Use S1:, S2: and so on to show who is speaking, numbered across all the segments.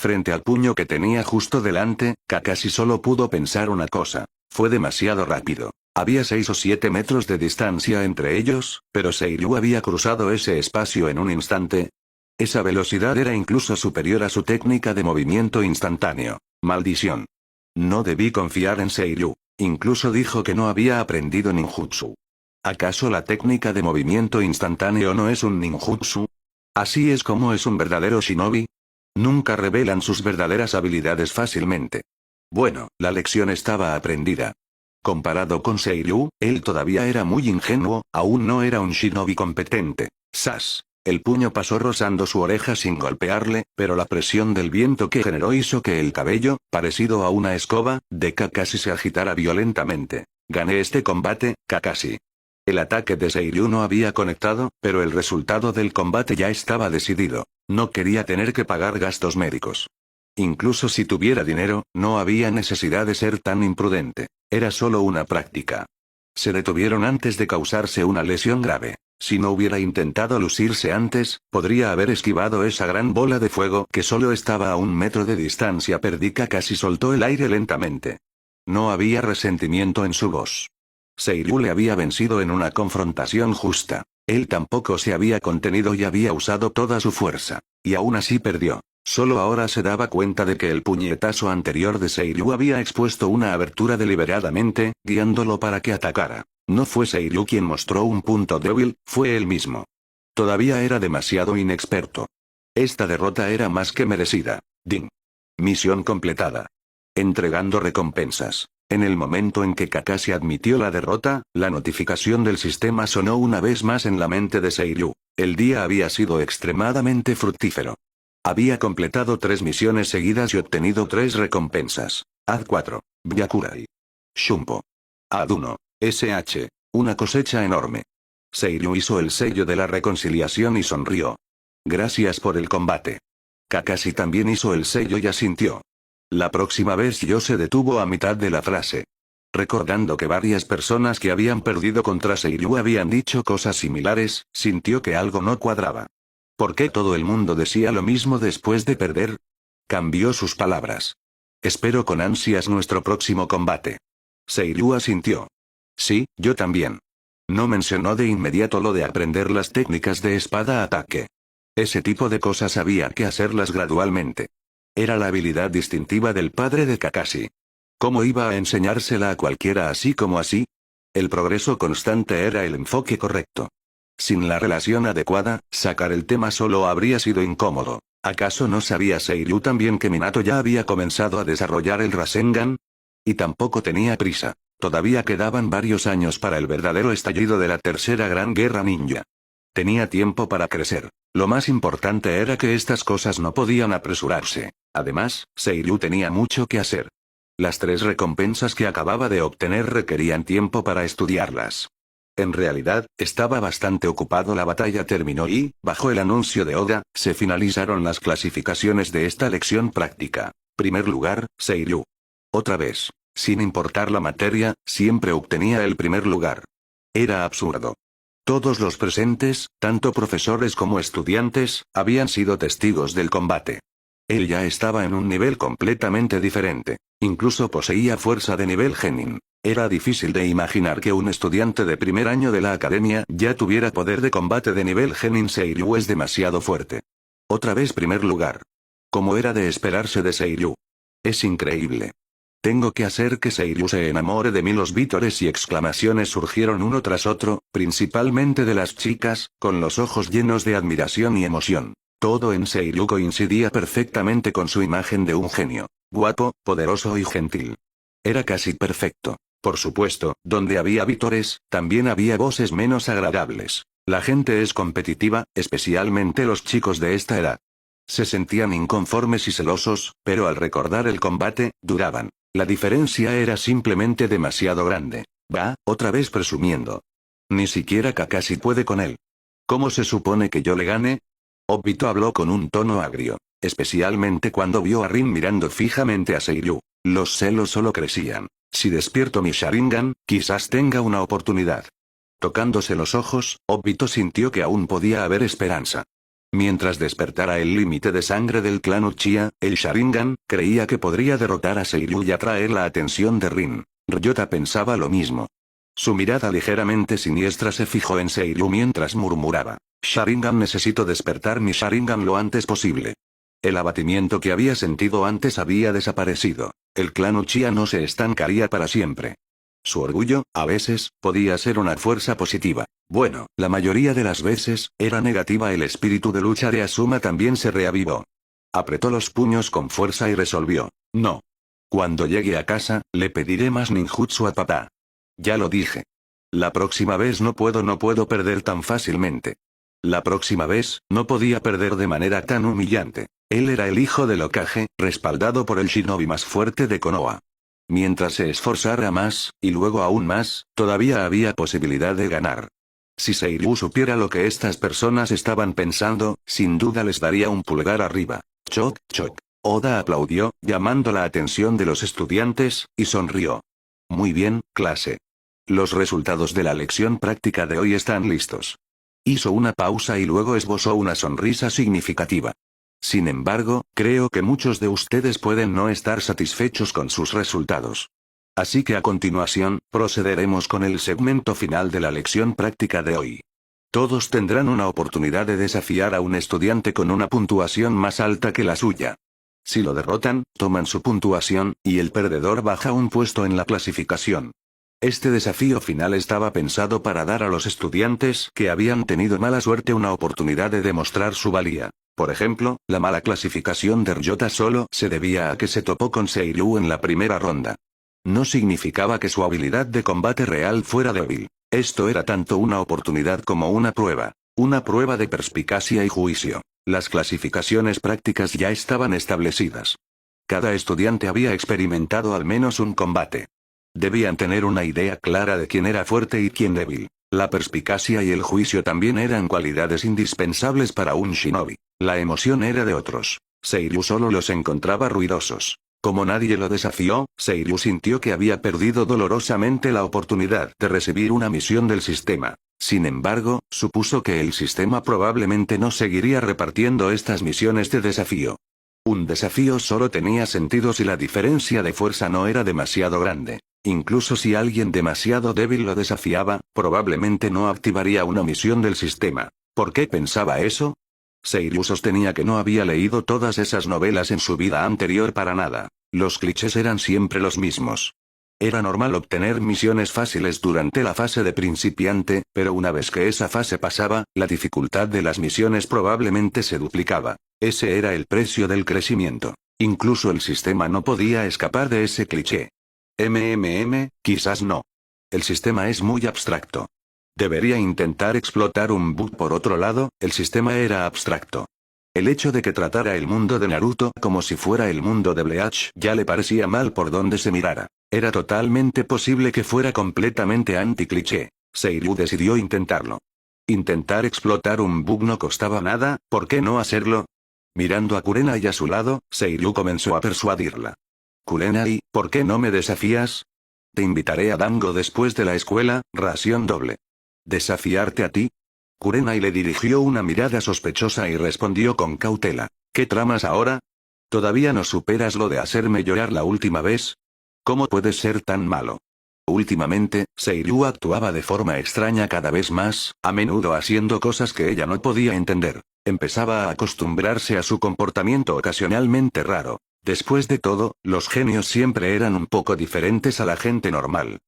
S1: Frente al puño que tenía justo delante, Kakashi solo pudo pensar una cosa. Fue demasiado rápido. Había 6 o 7 metros de distancia entre ellos, pero Seiryu había cruzado ese espacio en un instante. Esa velocidad era incluso superior a su técnica de movimiento instantáneo. Maldición. No debí confiar en Seiryu. Incluso dijo que no había aprendido ninjutsu. ¿Acaso la técnica de movimiento instantáneo no es un ninjutsu? ¿Así es como es un verdadero shinobi? Nunca revelan sus verdaderas habilidades fácilmente. Bueno, la lección estaba aprendida. Comparado con Seiryu, él todavía era muy ingenuo, aún no era un shinobi competente. ¡Sas! El puño pasó rozando su oreja sin golpearle, pero la presión del viento que generó hizo que el cabello, parecido a una escoba, de Kakashi se agitara violentamente. Gané este combate, Kakashi. El ataque de Seiryu no había conectado, pero el resultado del combate ya estaba decidido. No quería tener que pagar gastos médicos. Incluso si tuviera dinero, no había necesidad de ser tan imprudente. Era solo una práctica. Se detuvieron antes de causarse una lesión grave. Si no hubiera intentado lucirse antes, podría haber esquivado esa gran bola de fuego que solo estaba a 1 metro de distancia. Kakashi soltó el aire lentamente. No había resentimiento en su voz. Seiryu le había vencido en una confrontación justa. Él tampoco se había contenido y había usado toda su fuerza. Y aún así perdió. Solo ahora se daba cuenta de que el puñetazo anterior de Seiryu había expuesto una abertura deliberadamente, guiándolo para que atacara. No fue Seiryu quien mostró un punto débil, fue él mismo. Todavía era demasiado inexperto. Esta derrota era más que merecida. Ding. Misión completada. Entregando recompensas. En el momento en que Kakashi admitió la derrota, la notificación del sistema sonó una vez más en la mente de Seiryu. El día había sido extremadamente fructífero. Había completado 3 misiones seguidas y obtenido 3 recompensas. Ad 4. Byakurai. Shumpo. Ad 1. SH. Una cosecha enorme. Seiryu hizo el sello de la reconciliación y sonrió. Gracias por el combate. Kakashi también hizo el sello y asintió. La próxima vez yo se detuvo a mitad de la frase. Recordando que varias personas que habían perdido contra Seiryu habían dicho cosas similares, sintió que algo no cuadraba. ¿Por qué todo el mundo decía lo mismo después de perder? Cambió sus palabras. Espero con ansias nuestro próximo combate. Seiryu asintió. Sí, yo también. No mencionó de inmediato lo de aprender las técnicas de espada-ataque. Ese tipo de cosas había que hacerlas gradualmente. Era la habilidad distintiva del padre de Kakashi. ¿Cómo iba a enseñársela a cualquiera así como así? El progreso constante era el enfoque correcto. Sin la relación adecuada, sacar el tema solo habría sido incómodo. ¿Acaso no sabía Seiryu también que Minato ya había comenzado a desarrollar el Rasengan? Y tampoco tenía prisa. Todavía quedaban varios años para el verdadero estallido de la tercera gran guerra ninja. Tenía tiempo para crecer. Lo más importante era que estas cosas no podían apresurarse. Además, Seiryu tenía mucho que hacer. Las 3 recompensas que acababa de obtener requerían tiempo para estudiarlas. En realidad, estaba bastante ocupado. La batalla terminó y, bajo el anuncio de Oda, se finalizaron las clasificaciones de esta lección práctica. Primer lugar, Seiryu. Otra vez. Sin importar la materia, siempre obtenía el primer lugar. Era absurdo. Todos los presentes, tanto profesores como estudiantes, habían sido testigos del combate. Él ya estaba en un nivel completamente diferente. Incluso poseía fuerza de nivel genin. Era difícil de imaginar que un estudiante de primer año de la academia ya tuviera poder de combate de nivel genin. Seiryu es demasiado fuerte. Otra vez primer lugar. Como era de esperarse de Seiryu. Es increíble. Tengo que hacer que Seiryu se enamore de mí. Los vítores y exclamaciones surgieron uno tras otro, principalmente de las chicas, con los ojos llenos de admiración y emoción. Todo en Seiryu coincidía perfectamente con su imagen de un genio. Guapo, poderoso y gentil. Era casi perfecto. Por supuesto, donde había vítores, también había voces menos agradables. La gente es competitiva, especialmente los chicos de esta edad. Se sentían inconformes y celosos, pero al recordar el combate, duraban. La diferencia era simplemente demasiado grande. Va, otra vez presumiendo. Ni siquiera Kakashi puede con él. ¿Cómo se supone que yo le gane? Obito habló con un tono agrio, especialmente cuando vio a Rin mirando fijamente a Seiryu. Los celos solo crecían. Si despierto mi Sharingan, quizás tenga una oportunidad. Tocándose los ojos, Obito sintió que aún podía haber esperanza. Mientras despertara el límite de sangre del clan Uchiha, el Sharingan, creía que podría derrotar a Seiryu y atraer la atención de Rin. Ryota pensaba lo mismo. Su mirada ligeramente siniestra se fijó en Seiryu mientras murmuraba: Sharingan, necesito despertar mi Sharingan lo antes posible. El abatimiento que había sentido antes había desaparecido. El clan Uchiha no se estancaría para siempre. Su orgullo, a veces, podía ser una fuerza positiva. Bueno, la mayoría de las veces, era negativa. El espíritu de lucha de Asuma también se reavivó. Apretó los puños con fuerza y resolvió: no. Cuando llegue a casa, le pediré más ninjutsu a papá. Ya lo dije. La próxima vez no puedo perder tan fácilmente. La próxima vez, no podía perder de manera tan humillante. Él era el hijo del Hokage, respaldado por el shinobi más fuerte de Konoha. Mientras se esforzara más, y luego aún más, todavía había posibilidad de ganar. Si Seiryu supiera lo que estas personas estaban pensando, sin duda les daría un pulgar arriba. Choc, choc. Oda aplaudió, llamando la atención de los estudiantes, y sonrió. Muy bien, clase. Los resultados de la lección práctica de hoy están listos. Hizo una pausa y luego esbozó una sonrisa significativa. Sin embargo, creo que muchos de ustedes pueden no estar satisfechos con sus resultados. Así que a continuación, procederemos con el segmento final de la lección práctica de hoy. Todos tendrán una oportunidad de desafiar a un estudiante con una puntuación más alta que la suya. Si lo derrotan, toman su puntuación, y el perdedor baja un puesto en la clasificación. Este desafío final estaba pensado para dar a los estudiantes que habían tenido mala suerte una oportunidad de demostrar su valía. Por ejemplo, la mala clasificación de Ryota solo se debía a que se topó con Seiryu en la primera ronda. No significaba que su habilidad de combate real fuera débil. Esto era tanto una oportunidad como una prueba. Una prueba de perspicacia y juicio. Las clasificaciones prácticas ya estaban establecidas. Cada estudiante había experimentado al menos un combate. Debían tener una idea clara de quién era fuerte y quién débil. La perspicacia y el juicio también eran cualidades indispensables para un shinobi. La emoción era de otros. Seiryu solo los encontraba ruidosos. Como nadie lo desafió, Seiryu sintió que había perdido dolorosamente la oportunidad de recibir una misión del sistema. Sin embargo, supuso que el sistema probablemente no seguiría repartiendo estas misiones de desafío. Un desafío solo tenía sentido si la diferencia de fuerza no era demasiado grande. Incluso si alguien demasiado débil lo desafiaba, probablemente no activaría una misión del sistema. ¿Por qué pensaba eso? Seiryu sostenía que no había leído todas esas novelas en su vida anterior para nada. Los clichés eran siempre los mismos. Era normal obtener misiones fáciles durante la fase de principiante, pero una vez que esa fase pasaba, la dificultad de las misiones probablemente se duplicaba. Ese era el precio del crecimiento. Incluso el sistema no podía escapar de ese cliché. Quizás no. El sistema es muy abstracto. Debería intentar explotar un bug. Por otro lado, el sistema era abstracto. El hecho de que tratara el mundo de Naruto como si fuera el mundo de Bleach ya le parecía mal por donde se mirara. Era totalmente posible que fuera completamente anti-cliché. Seiryu decidió intentarlo. Intentar explotar un bug no costaba nada, ¿por qué no hacerlo? Mirando a Kurenai a su lado, Seiryu comenzó a persuadirla. Kurenai, ¿por qué no me desafías? Te invitaré a Dango después de la escuela, ración doble. ¿Desafiarte a ti? Kurenai le dirigió una mirada sospechosa y respondió con cautela. ¿Qué tramas ahora? ¿Todavía no superas lo de hacerme llorar la última vez? ¿Cómo puedes ser tan malo? Últimamente, Seiryu actuaba de forma extraña cada vez más, a menudo haciendo cosas que ella no podía entender. Empezaba a acostumbrarse a su comportamiento ocasionalmente raro. Después de todo, los genios siempre eran un poco diferentes a la gente normal.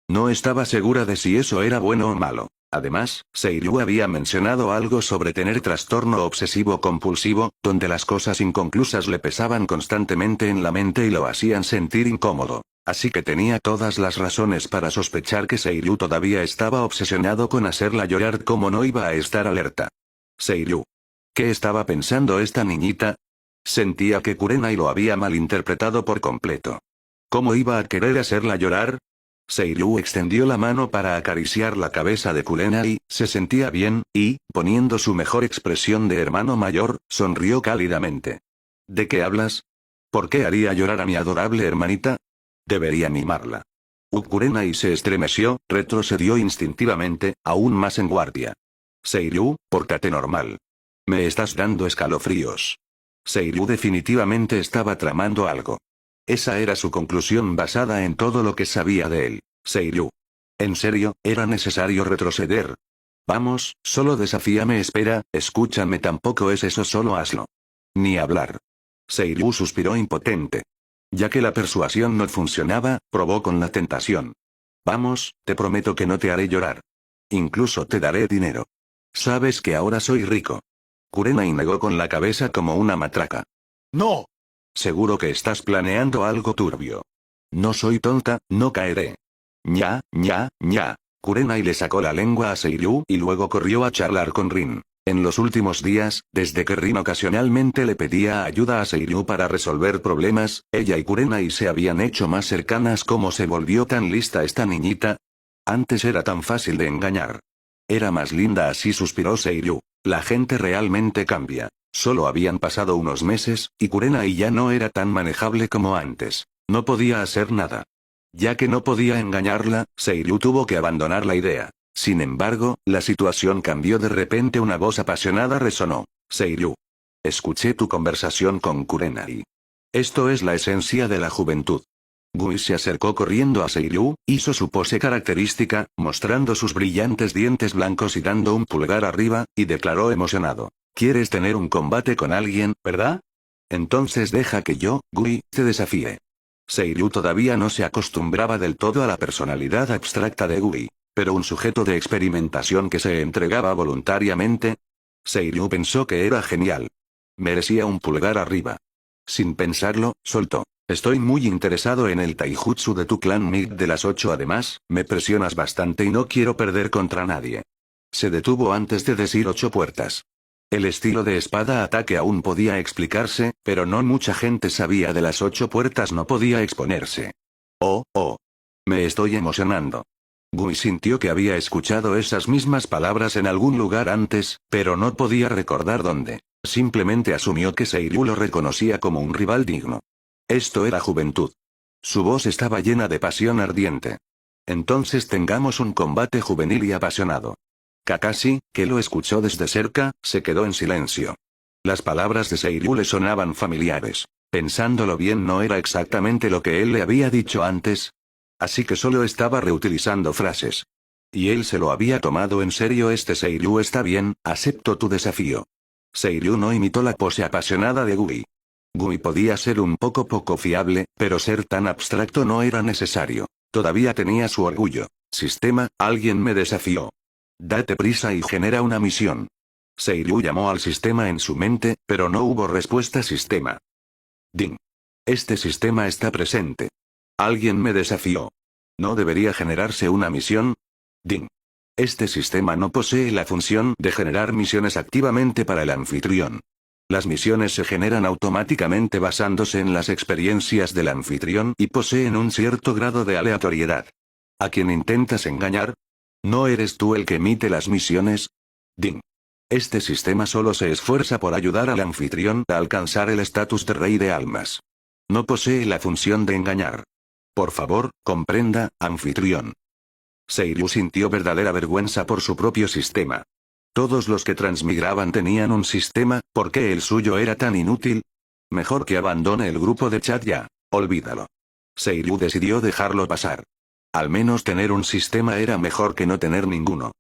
S1: No estaba segura de si eso era bueno o malo. Además, Seiryu había mencionado algo sobre tener trastorno obsesivo-compulsivo, donde las cosas inconclusas le pesaban constantemente en la mente y lo hacían sentir incómodo. Así que tenía todas las razones para sospechar que Seiryu todavía estaba obsesionado con hacerla llorar. ¿Cómo no iba a estar alerta? Seiryu. ¿Qué estaba pensando esta niñita? Sentía que Kurenai lo había malinterpretado por completo. ¿Cómo iba a querer hacerla llorar? Seiryu extendió la mano para acariciar la cabeza de Kurenai, se sentía bien, y, poniendo su mejor expresión de hermano mayor, sonrió cálidamente. ¿De qué hablas? ¿Por qué haría llorar a mi adorable hermanita? Debería mimarla. Kurenai se estremeció, retrocedió instintivamente, aún más en guardia. Seiryu, pórtate normal. Me estás dando escalofríos. Seiryu definitivamente estaba tramando algo. Esa era su conclusión basada en todo lo que sabía de él. Seiryu. En serio, era necesario retroceder. Vamos, solo desafíame. Espera, escúchame, tampoco es eso, solo hazlo. Ni hablar. Seiryu suspiró impotente. Ya que la persuasión no funcionaba, probó con la tentación. Vamos, te prometo que no te haré llorar. Incluso te daré dinero. Sabes que ahora soy rico. Kurenai negó con la cabeza como una matraca.
S2: No.
S1: Seguro que estás planeando algo turbio. No soy tonta, no caeré. Ña, ña, ña. Kurenai le sacó la lengua a Seiryu y luego corrió a charlar con Rin. En los últimos días, desde que Rin ocasionalmente le pedía ayuda a Seiryu para resolver problemas, ella y Kurenai se habían hecho más cercanas. ¿Cómo se volvió tan lista esta niñita? Antes era tan fácil de engañar. Era más linda así, suspiró Seiryu. La gente realmente cambia. Solo habían pasado unos meses, y Kurenai ya no era tan manejable como antes. No podía hacer nada. Ya que no podía engañarla, Seiryu tuvo que abandonar la idea. Sin embargo, la situación cambió. De repente una voz apasionada resonó. Seiryu. Escuché tu conversación con Kurenai. Esto es la esencia de la juventud. Gui se acercó corriendo a Seiryu, hizo su pose característica, mostrando sus brillantes dientes blancos y dando un pulgar arriba, y declaró emocionado. ¿Quieres tener un combate con alguien, verdad? Entonces deja que yo, Gui, te desafíe. Seiryu todavía no se acostumbraba del todo a la personalidad abstracta de Gui, pero un sujeto de experimentación que se entregaba voluntariamente. Seiryu pensó que era genial. Merecía un pulgar arriba. Sin pensarlo, soltó. Estoy muy interesado en el taijutsu de tu clan Mid de las 8. Además, me presionas bastante y no quiero perder contra nadie. Se detuvo antes de decir 8 puertas. El estilo de espada-ataque aún podía explicarse, pero no mucha gente sabía de las 8 puertas, no podía exponerse. Oh. Me estoy emocionando. Gui sintió que había escuchado esas mismas palabras en algún lugar antes, pero no podía recordar dónde. Simplemente asumió que Seiryu lo reconocía como un rival digno. Esto era juventud. Su voz estaba llena de pasión ardiente. Entonces tengamos un combate juvenil y apasionado. Kakashi, que lo escuchó desde cerca, se quedó en silencio. Las palabras de Seiryu le sonaban familiares. Pensándolo bien, no era exactamente lo que él le había dicho antes. Así que solo estaba reutilizando frases. Y él se lo había tomado en serio. Seiryu está bien, acepto tu desafío. Seiryu no imitó la pose apasionada de Gui. Gui podía ser un poco fiable, pero ser tan abstracto no era necesario. Todavía tenía su orgullo. Sistema, alguien me desafió. Date prisa y genera una misión. Seiryu llamó al sistema en su mente, pero no hubo respuesta. Sistema. Ding. Este sistema está presente. Alguien me desafió. ¿No debería generarse una misión? Ding. Este sistema no posee la función de generar misiones activamente para el anfitrión. Las misiones se generan automáticamente basándose en las experiencias del anfitrión y poseen un cierto grado de aleatoriedad. ¿A quién intentas engañar? ¿No eres tú el que emite las misiones? Ding. Este sistema solo se esfuerza por ayudar al anfitrión a alcanzar el estatus de rey de almas. No posee la función de engañar. Por favor, comprenda, anfitrión. Seiryu sintió verdadera vergüenza por su propio sistema. Todos los que transmigraban tenían un sistema, ¿por qué el suyo era tan inútil? Mejor que abandone el grupo de chat ya, olvídalo. Seiryu decidió dejarlo pasar. Al menos tener un sistema era mejor que no tener ninguno.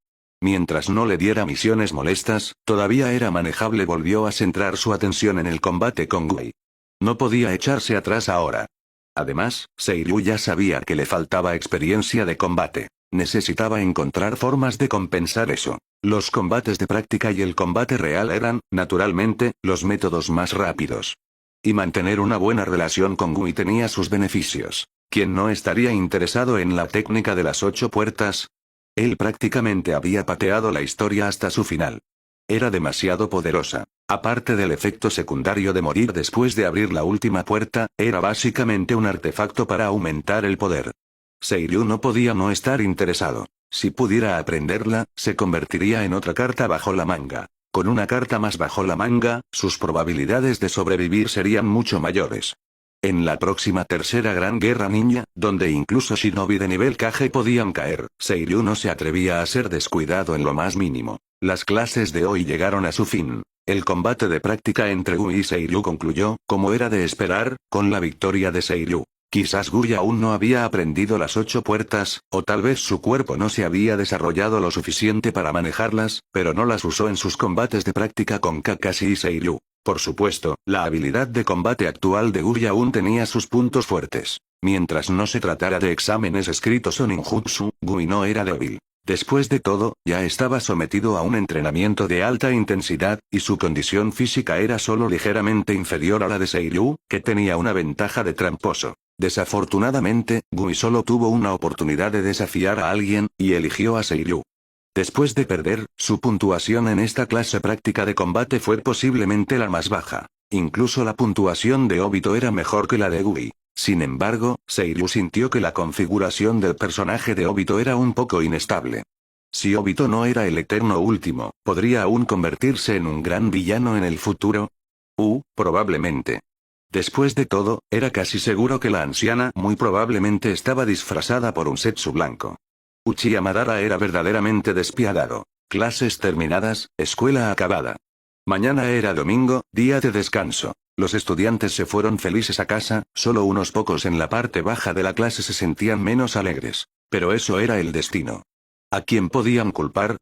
S1: Mientras no le diera misiones molestas, todavía era manejable. Volvió a centrar su atención en el combate con Gui. No podía echarse atrás ahora. Además, Seiryu ya sabía que le faltaba experiencia de combate. Necesitaba encontrar formas de compensar eso. Los combates de práctica y el combate real eran, naturalmente, los métodos más rápidos. Y mantener una buena relación con Gui tenía sus beneficios. ¿Quién no estaría interesado en la técnica de las 8 puertas? Él prácticamente había pateado la historia hasta su final. Era demasiado poderosa. Aparte del efecto secundario de morir después de abrir la última puerta, era básicamente un artefacto para aumentar el poder. Seiryu no podía no estar interesado. Si pudiera aprenderla, se convertiría en otra carta bajo la manga. Con una carta más bajo la manga, sus probabilidades de sobrevivir serían mucho mayores. En la próxima tercera gran guerra ninja, donde incluso shinobi de nivel Kage podían caer, Seiryu no se atrevía a ser descuidado en lo más mínimo. Las clases de hoy llegaron a su fin. El combate de práctica entre Gu y Seiryu concluyó, como era de esperar, con la victoria de Seiryu. Quizás Gu aún no había aprendido las 8 puertas, o tal vez su cuerpo no se había desarrollado lo suficiente para manejarlas, pero no las usó en sus combates de práctica con Kakashi y Seiryu. Por supuesto, la habilidad de combate actual de Gu aún tenía sus puntos fuertes. Mientras no se tratara de exámenes escritos o ninjutsu, Gu no era débil. Después de todo, ya estaba sometido a un entrenamiento de alta intensidad, y su condición física era solo ligeramente inferior a la de Seiryu, que tenía una ventaja de tramposo. Desafortunadamente, Gu solo tuvo una oportunidad de desafiar a alguien, y eligió a Seiryu. Después de perder, su puntuación en esta clase práctica de combate fue posiblemente la más baja. Incluso la puntuación de Obito era mejor que la de Gu. Sin embargo, Seiryu sintió que la configuración del personaje de Obito era un poco inestable. Si Obito no era el eterno último, ¿podría aún convertirse en un gran villano en el futuro? Probablemente. Después de todo, era casi seguro que la anciana muy probablemente estaba disfrazada por un setsu blanco. Uchiha Madara era verdaderamente despiadado. Clases terminadas, escuela acabada. Mañana era domingo, día de descanso. Los estudiantes se fueron felices a casa, solo unos pocos en la parte baja de la clase se sentían menos alegres. Pero eso era el destino. ¿A quién podían culpar?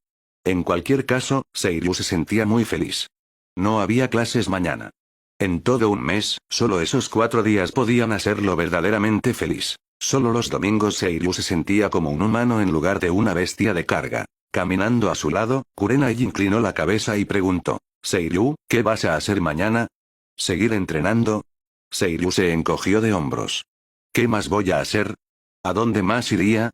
S1: En cualquier caso, Seiryu se sentía muy feliz. No había clases mañana. En todo un mes, solo esos 4 días podían hacerlo verdaderamente feliz. Solo los domingos Seiryu se sentía como un humano en lugar de una bestia de carga. Caminando a su lado, Kurenai inclinó la cabeza y preguntó: «Seiryu, ¿qué vas a hacer mañana? ¿Seguir entrenando?» Seiryu se encogió de hombros. «¿Qué más voy a hacer? ¿A dónde más iría?»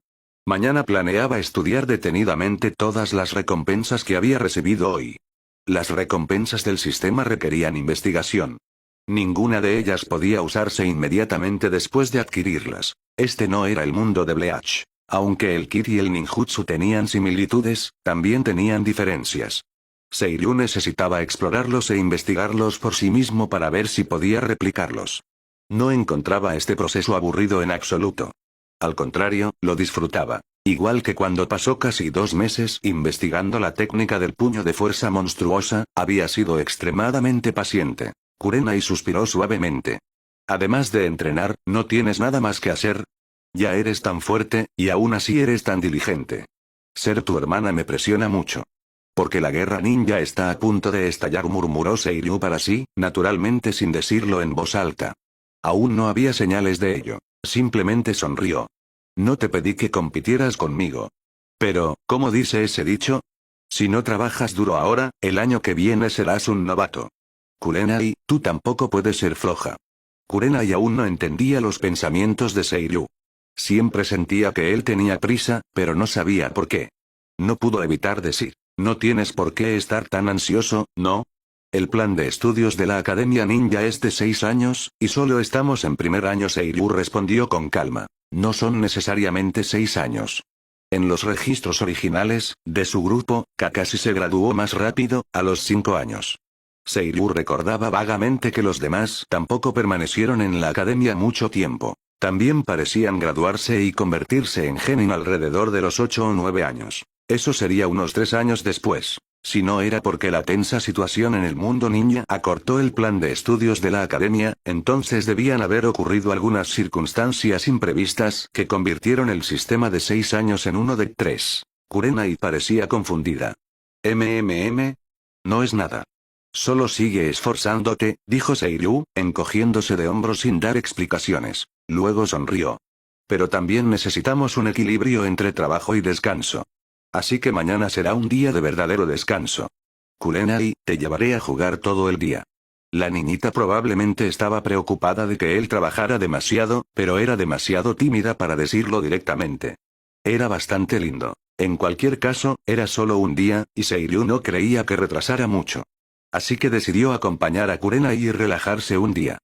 S1: Mañana planeaba estudiar detenidamente todas las recompensas que había recibido hoy. Las recompensas del sistema requerían investigación. Ninguna de ellas podía usarse inmediatamente después de adquirirlas. Este no era el mundo de Bleach. Aunque el Kid y el ninjutsu tenían similitudes, también tenían diferencias. Seiryu necesitaba explorarlos e investigarlos por sí mismo para ver si podía replicarlos. No encontraba este proceso aburrido en absoluto. Al contrario, lo disfrutaba. Igual que cuando pasó casi 2 meses investigando la técnica del puño de fuerza monstruosa, había sido extremadamente paciente. Kurenai suspiró suavemente. Además de entrenar, ¿no tienes nada más que hacer? Ya eres tan fuerte, y aún así eres tan diligente. Ser tu hermana me presiona mucho. Porque la guerra ninja está a punto de estallar, murmuró Seiryu para sí, naturalmente sin decirlo en voz alta. Aún no había señales de ello. Simplemente sonrió. No te pedí que compitieras conmigo. Pero, ¿cómo dice ese dicho? Si no trabajas duro ahora, el año que viene serás un novato. Kurenai, tú tampoco puedes ser floja. Kurenai aún no entendía los pensamientos de Seiryu. Siempre sentía que él tenía prisa, pero no sabía por qué. No pudo evitar decir: no tienes por qué estar tan ansioso, ¿no? El plan de estudios de la Academia Ninja es de 6 años, y solo estamos en primer año. Seiryu respondió con calma. No son necesariamente 6 años. En los registros originales, de su grupo, Kakashi se graduó más rápido, a los 5 años. Seiryu recordaba vagamente que los demás tampoco permanecieron en la academia mucho tiempo. También parecían graduarse y convertirse en genin alrededor de los 8 o 9 años. Eso sería unos 3 años después. Si no era porque la tensa situación en el mundo ninja acortó el plan de estudios de la academia, entonces debían haber ocurrido algunas circunstancias imprevistas que convirtieron el sistema de 6 años en uno de 3. Kurenai parecía confundida. No es nada. Solo sigue esforzándote, dijo Seiryu, encogiéndose de hombros sin dar explicaciones. Luego sonrió. Pero también necesitamos un equilibrio entre trabajo y descanso. Así que mañana será un día de verdadero descanso. Kurenai, te llevaré a jugar todo el día. La niñita probablemente estaba preocupada de que él trabajara demasiado, pero era demasiado tímida para decirlo directamente. Era bastante lindo. En cualquier caso, era solo un día, y Seiryu no creía que retrasara mucho. Así que decidió acompañar a Kurenai y relajarse un día.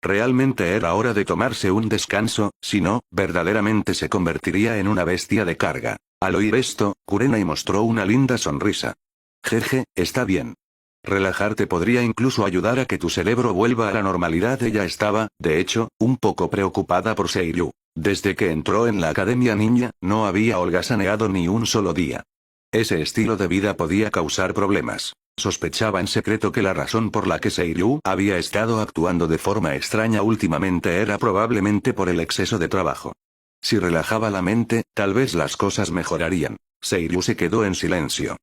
S1: Realmente era hora de tomarse un descanso, si no, verdaderamente se convertiría en una bestia de carga. Al oír esto, Kurenai mostró una linda sonrisa. Jeje, está bien. Relajarte podría incluso ayudar a que tu cerebro vuelva a la normalidad. Ella estaba, de hecho, un poco preocupada por Seiryu. Desde que entró en la Academia Ninja, no había holgazaneado ni un solo día. Ese estilo de vida podía causar problemas. Sospechaba en secreto que la razón por la que Seiryu había estado actuando de forma extraña últimamente era probablemente por el exceso de trabajo. Si relajaba la mente, tal vez las cosas mejorarían. Seiryu se quedó en silencio.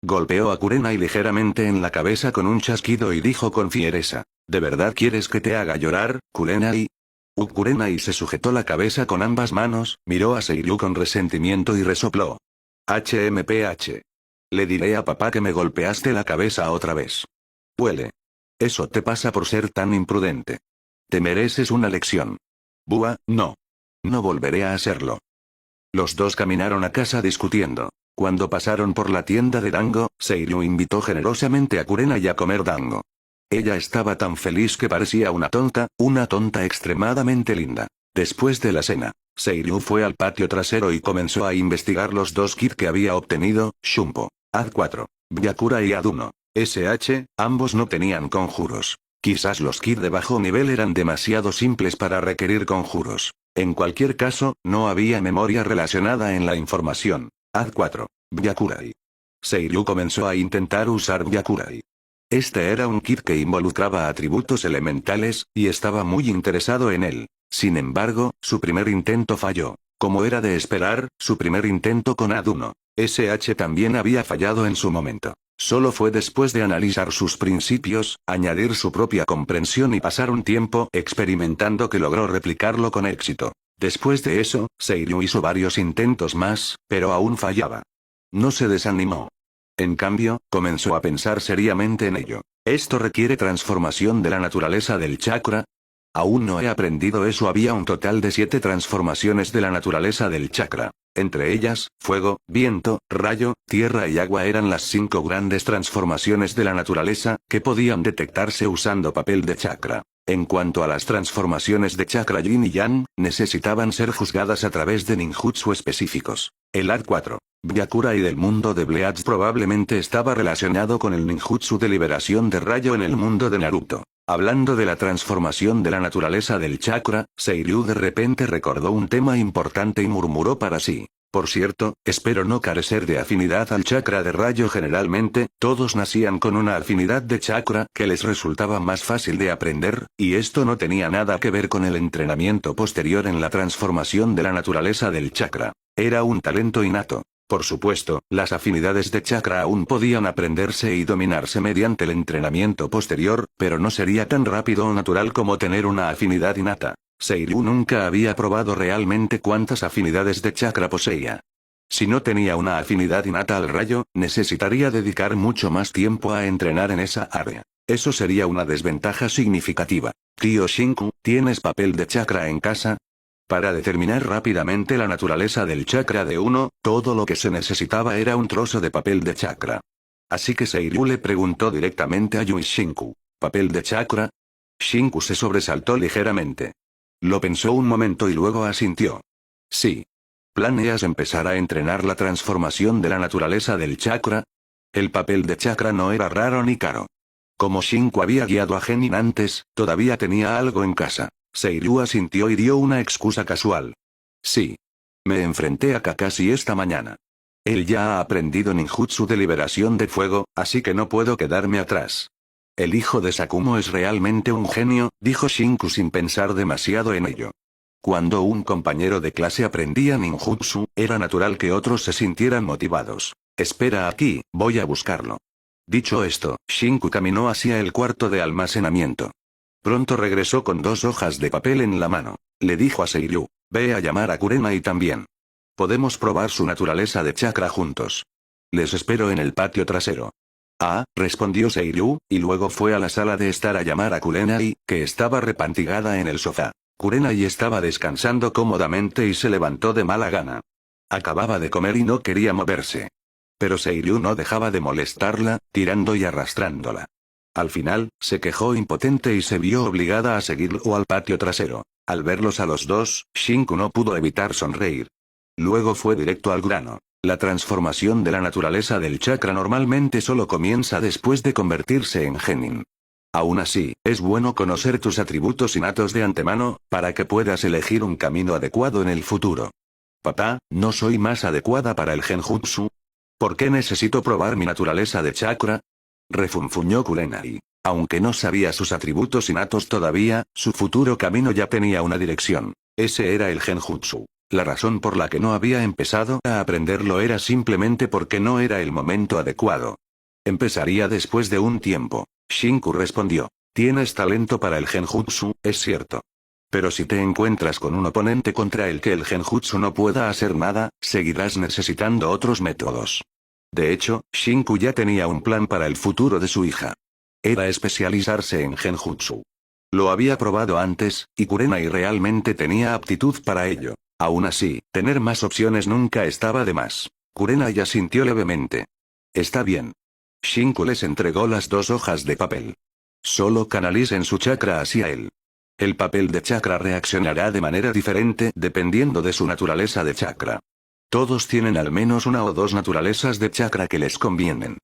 S1: Golpeó a Kurenai ligeramente en la cabeza con un chasquido y dijo con fiereza: ¿De verdad quieres que te haga llorar, Kurenai? Kurenai se sujetó la cabeza con ambas manos, miró a Seiryu con resentimiento y resopló. HMPH. Le diré a papá que me golpeaste la cabeza otra vez. Huele. Eso te pasa por ser tan imprudente. Te mereces una lección. Bua, no. No volveré a hacerlo. Los dos caminaron a casa discutiendo. Cuando pasaron por la tienda de dango, Seiryu invitó generosamente a Kurenai a comer dango. Ella estaba tan feliz que parecía una tonta extremadamente linda. Después de la cena, Seiryu fue al patio trasero y comenzó a investigar los dos kits que había obtenido, Shunpo, AD4, Byakura y AD1, SH, ambos no tenían conjuros. Quizás los kits de bajo nivel eran demasiado simples para requerir conjuros. En cualquier caso, no había memoria relacionada en la información. AD4, Byakurai. Seiryu comenzó a intentar usar Byakurai. Este era un kit que involucraba atributos elementales, y estaba muy interesado en él. Sin embargo, su primer intento falló. Como era de esperar, su primer intento con AD1, SH también había fallado en su momento. Solo fue después de analizar sus principios, añadir su propia comprensión y pasar un tiempo experimentando que logró replicarlo con éxito. Después de eso, Seiryu hizo varios intentos más, pero aún fallaba. No se desanimó. En cambio, comenzó a pensar seriamente en ello. ¿Esto requiere transformación de la naturaleza del chakra? Aún no he aprendido eso. Había un total de 7 transformaciones de la naturaleza del chakra. Entre ellas, fuego, viento, rayo, tierra y agua eran las 5 grandes transformaciones de la naturaleza, que podían detectarse usando papel de chakra. En cuanto a las transformaciones de chakra yin y yang, necesitaban ser juzgadas a través de ninjutsu específicos. El AD4, Byakurai del mundo de Bleach probablemente estaba relacionado con el ninjutsu de liberación de rayo en el mundo de Naruto. Hablando de la transformación de la naturaleza del chakra, Seiryu de repente recordó un tema importante y murmuró para sí. Por cierto, espero no carecer de afinidad al chakra de rayo. Generalmente, todos nacían con una afinidad de chakra que les resultaba más fácil de aprender, y esto no tenía nada que ver con el entrenamiento posterior en la transformación de la naturaleza del chakra. Era un talento innato. Por supuesto, las afinidades de chakra aún podían aprenderse y dominarse mediante el entrenamiento posterior, pero no sería tan rápido o natural como tener una afinidad innata. Seiryu nunca había probado realmente cuántas afinidades de chakra poseía. Si no tenía una afinidad innata al rayo, necesitaría dedicar mucho más tiempo a entrenar en esa área. Eso sería una desventaja significativa. Tío Shinku, ¿tienes papel de chakra en casa? Para determinar rápidamente la naturaleza del chakra de uno, todo lo que se necesitaba era un trozo de papel de chakra. Así que Seiryu le preguntó directamente a Yui Shinku, ¿papel de chakra? Shinku se sobresaltó ligeramente. Lo pensó un momento y luego asintió. Sí. ¿Planeas empezar a entrenar la transformación de la naturaleza del chakra? El papel de chakra no era raro ni caro. Como Shinku había guiado a Genin antes, todavía tenía algo en casa. Seiryu asintió y dio una excusa casual. Sí. Me enfrenté a Kakashi esta mañana. Él ya ha aprendido ninjutsu de liberación de fuego, así que no puedo quedarme atrás. El hijo de Sakumo es realmente un genio, dijo Shinku sin pensar demasiado en ello. Cuando un compañero de clase aprendía ninjutsu, era natural que otros se sintieran motivados. Espera aquí, voy a buscarlo. Dicho esto, Shinku caminó hacia el cuarto de almacenamiento. Pronto regresó con 2 hojas de papel en la mano. Le dijo a Seiryu, ve a llamar a Kurenai también. Podemos probar su naturaleza de chakra juntos. Les espero en el patio trasero. Ah, respondió Seiryu, y luego fue a la sala de estar a llamar a Kurenai, que estaba repantigada en el sofá. Kurenai estaba descansando cómodamente y se levantó de mala gana. Acababa de comer y no quería moverse. Pero Seiryu no dejaba de molestarla, tirando y arrastrándola. Al final, se quejó impotente y se vio obligada a seguirlo al patio trasero. Al verlos a los dos, Shinku no pudo evitar sonreír. Luego fue directo al grano. La transformación de la naturaleza del chakra normalmente solo comienza después de convertirse en genin. Aún así, es bueno conocer tus atributos innatos de antemano, para que puedas elegir un camino adecuado en el futuro. Papá, ¿no soy más adecuada para el genjutsu? ¿Por qué necesito probar mi naturaleza de chakra? Refunfuñó Kurenai. Aunque no sabía sus atributos innatos todavía, su futuro camino ya tenía una dirección. Ese era el Genjutsu. La razón por la que no había empezado a aprenderlo era simplemente porque no era el momento adecuado. Empezaría después de un tiempo. Shinku respondió. Tienes talento para el Genjutsu, es cierto. Pero si te encuentras con un oponente contra el que el Genjutsu no pueda hacer nada, seguirás necesitando otros métodos. De hecho, Shinku ya tenía un plan para el futuro de su hija. Era especializarse en Genjutsu. Lo había probado antes, y Kurenai realmente tenía aptitud para ello. Aún así, tener más opciones nunca estaba de más. Kurenai asintió levemente. Está bien. Shinku les entregó las 2 hojas de papel. Solo canalicen su chakra hacia él. El papel de chakra reaccionará de manera diferente dependiendo de su naturaleza de chakra. Todos tienen al menos una o 2 naturalezas de chakra que les convienen.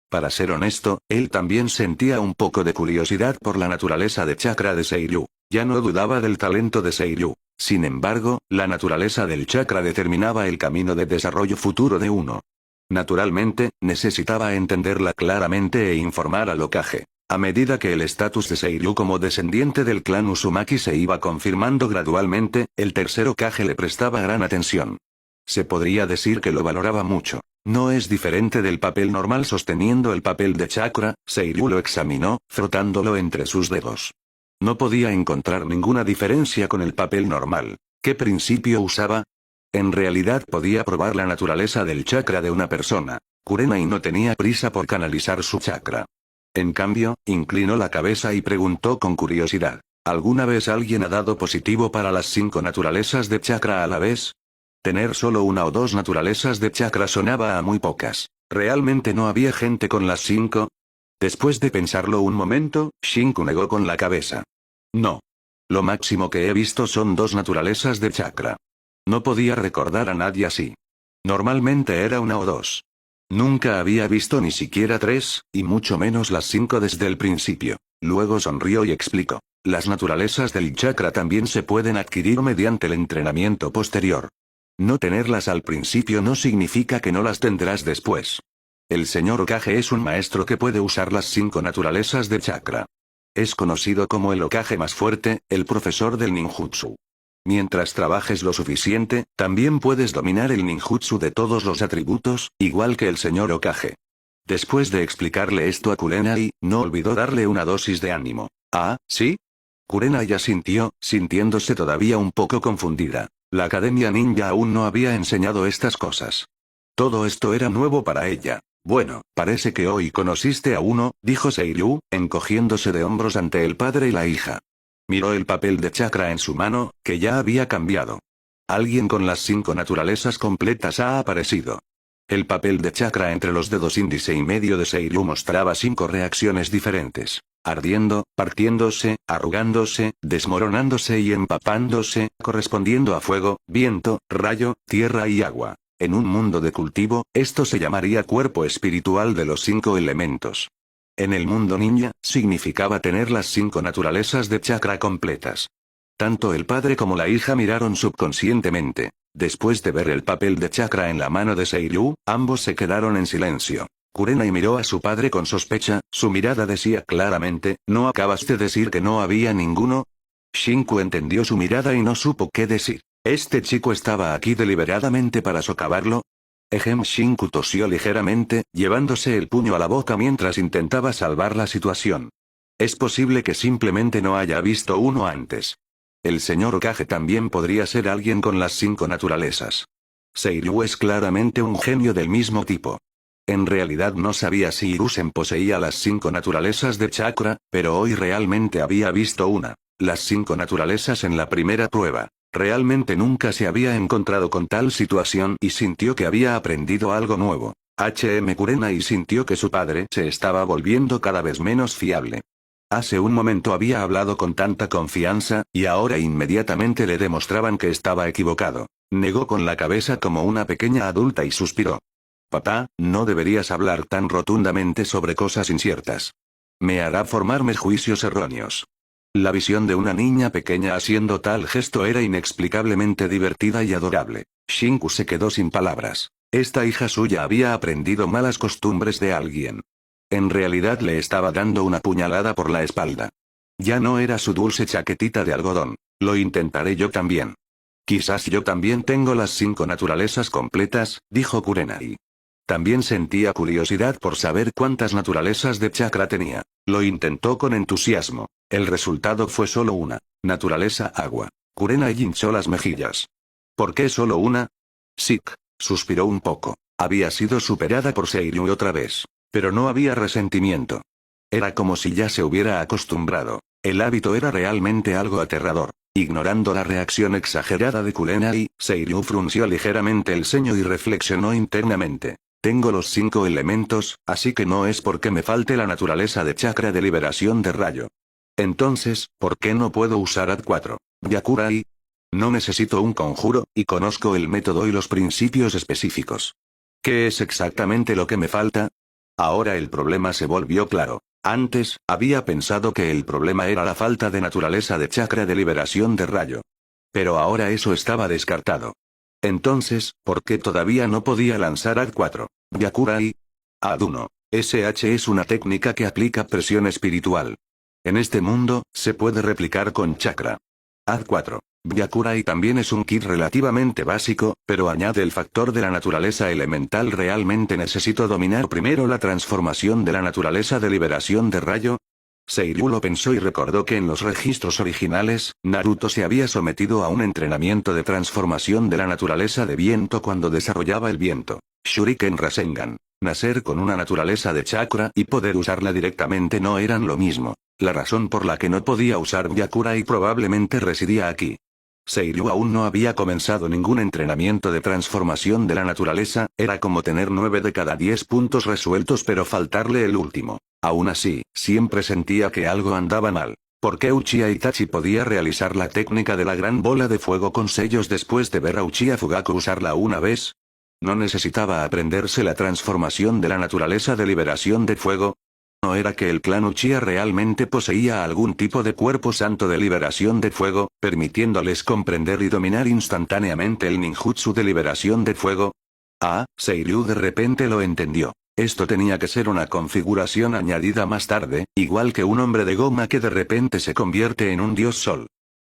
S1: Para ser honesto, él también sentía un poco de curiosidad por la naturaleza de chakra de Seiryu. Ya no dudaba del talento de Seiryu. Sin embargo, la naturaleza del chakra determinaba el camino de desarrollo futuro de uno. Naturalmente, necesitaba entenderla claramente e informar al Hokage. A medida que el estatus de Seiryu como descendiente del clan Uzumaki se iba confirmando gradualmente, el tercer Hokage le prestaba gran atención. Se podría decir que lo valoraba mucho. No es diferente del papel normal sosteniendo el papel de chakra. Seiryu lo examinó, frotándolo entre sus dedos. No podía encontrar ninguna diferencia con el papel normal. ¿Qué principio usaba? En realidad podía probar la naturaleza del chakra de una persona. Kurenai no tenía prisa por canalizar su chakra. En cambio, inclinó la cabeza y preguntó con curiosidad. ¿Alguna vez alguien ha dado positivo para las 5 naturalezas de chakra a la vez? Tener solo 1 o 2 naturalezas de chakra sonaba a muy pocas. ¿Realmente no había gente con las 5? Después de pensarlo un momento, Shinku negó con la cabeza. No. Lo máximo que he visto son 2 naturalezas de chakra. No podía recordar a nadie así. Normalmente era 1 o 2. Nunca había visto ni siquiera 3, y mucho menos las 5 desde el principio. Luego sonrió y explicó. Las naturalezas del chakra también se pueden adquirir mediante el entrenamiento posterior. No tenerlas al principio no significa que no las tendrás después. El señor Hokage es un maestro que puede usar las 5 naturalezas de chakra. Es conocido como el Hokage más fuerte, el profesor del ninjutsu. Mientras trabajes lo suficiente, también puedes dominar el ninjutsu de todos los atributos, igual que el señor Hokage. Después de explicarle esto a Kurenai, no olvidó darle una dosis de ánimo. ¿Ah, sí? Kurenai asintió, sintiéndose todavía un poco confundida. La Academia Ninja aún no había enseñado estas cosas. Todo esto era nuevo para ella. Bueno, parece que hoy conociste a uno, dijo Seiryu, encogiéndose de hombros ante el padre y la hija. Miró el papel de chakra en su mano, que ya había cambiado. Alguien con las 5 naturalezas completas ha aparecido. El papel de chakra entre los dedos índice y medio de Seiryu mostraba 5 reacciones diferentes. Ardiendo, partiéndose, arrugándose, desmoronándose y empapándose, correspondiendo a fuego, viento, rayo, tierra y agua. En un mundo de cultivo, esto se llamaría cuerpo espiritual de los 5 elementos. En el mundo ninja, significaba tener las 5 naturalezas de chakra completas. Tanto el padre como la hija miraron subconscientemente. Después de ver el papel de chakra en la mano de Seiryu, ambos se quedaron en silencio. Kurenai miró a su padre con sospecha, su mirada decía claramente, ¿no acabas de decir que no había ninguno? Shinku entendió su mirada y no supo qué decir. ¿Este chico estaba aquí deliberadamente para socavarlo? Shinku tosió ligeramente, llevándose el puño a la boca mientras intentaba salvar la situación. Es posible que simplemente no haya visto uno antes. El señor Hokage también podría ser alguien con las 5 naturalezas. Seiryu es claramente un genio del mismo tipo. En realidad no sabía si Hiruzen poseía las 5 naturalezas de chakra, pero hoy realmente había visto una. Las 5 naturalezas en la primera prueba. Realmente nunca se había encontrado con tal situación y sintió que había aprendido algo nuevo. Kurenai sintió que su padre se estaba volviendo cada vez menos fiable. Hace un momento había hablado con tanta confianza, y ahora inmediatamente le demostraban que estaba equivocado. Negó con la cabeza como una pequeña adulta y suspiró. Papá, no deberías hablar tan rotundamente sobre cosas inciertas. Me hará formarme juicios erróneos. La visión de una niña pequeña haciendo tal gesto era inexplicablemente divertida y adorable. Shinku se quedó sin palabras. Esta hija suya había aprendido malas costumbres de alguien. En realidad le estaba dando una puñalada por la espalda. Ya no era su dulce chaquetita de algodón. Lo intentaré yo también. Quizás yo también tengo las 5 naturalezas completas, dijo Kurenai. También sentía curiosidad por saber cuántas naturalezas de chakra tenía. Lo intentó con entusiasmo. El resultado fue solo una. Naturaleza agua. Kurenai hinchó las mejillas. ¿Por qué solo una? Sik. Suspiró un poco. Había sido superada por Seiryu otra vez. Pero no había resentimiento. Era como si ya se hubiera acostumbrado. El hábito era realmente algo aterrador. Ignorando la reacción exagerada de Kurenai, Seiryu frunció ligeramente el ceño y reflexionó internamente. Tengo los 5 elementos, así que no es porque me falte la naturaleza de chakra de liberación de rayo. Entonces, ¿por qué no puedo usar AD4? Byakurai. No necesito un conjuro, y conozco el método y los principios específicos. ¿Qué es exactamente lo que me falta? Ahora el problema se volvió claro. Antes, había pensado que el problema era la falta de naturaleza de chakra de liberación de rayo. Pero ahora eso estaba descartado. Entonces, ¿por qué todavía no podía lanzar AD4? Byakurai. AD1. SH es una técnica que aplica presión espiritual. En este mundo, se puede replicar con chakra. AD4. Byakurai también es un kit relativamente básico, pero añade el factor de la naturaleza elemental. ¿Realmente necesito dominar primero la transformación de la naturaleza de liberación de rayo? Seiryu lo pensó y recordó que en los registros originales, Naruto se había sometido a un entrenamiento de transformación de la naturaleza de viento cuando desarrollaba el viento. Shuriken Rasengan. Nacer con una naturaleza de chakra y poder usarla directamente no eran lo mismo. La razón por la que no podía usar Byakurai probablemente residía aquí. Seiryu aún no había comenzado ningún entrenamiento de transformación de la naturaleza, era como tener 9 de cada 10 puntos resueltos pero faltarle el último. Aún así, siempre sentía que algo andaba mal. ¿Por qué Uchiha Itachi podía realizar la técnica de la gran bola de fuego con sellos después de ver a Uchiha Fugaku usarla una vez? ¿No necesitaba aprenderse la transformación de la naturaleza de liberación de fuego? ¿No era que el clan Uchiha realmente poseía algún tipo de cuerpo santo de liberación de fuego, permitiéndoles comprender y dominar instantáneamente el ninjutsu de liberación de fuego? Seiryu de repente lo entendió. Esto tenía que ser una configuración añadida más tarde, igual que un hombre de goma que de repente se convierte en un dios sol.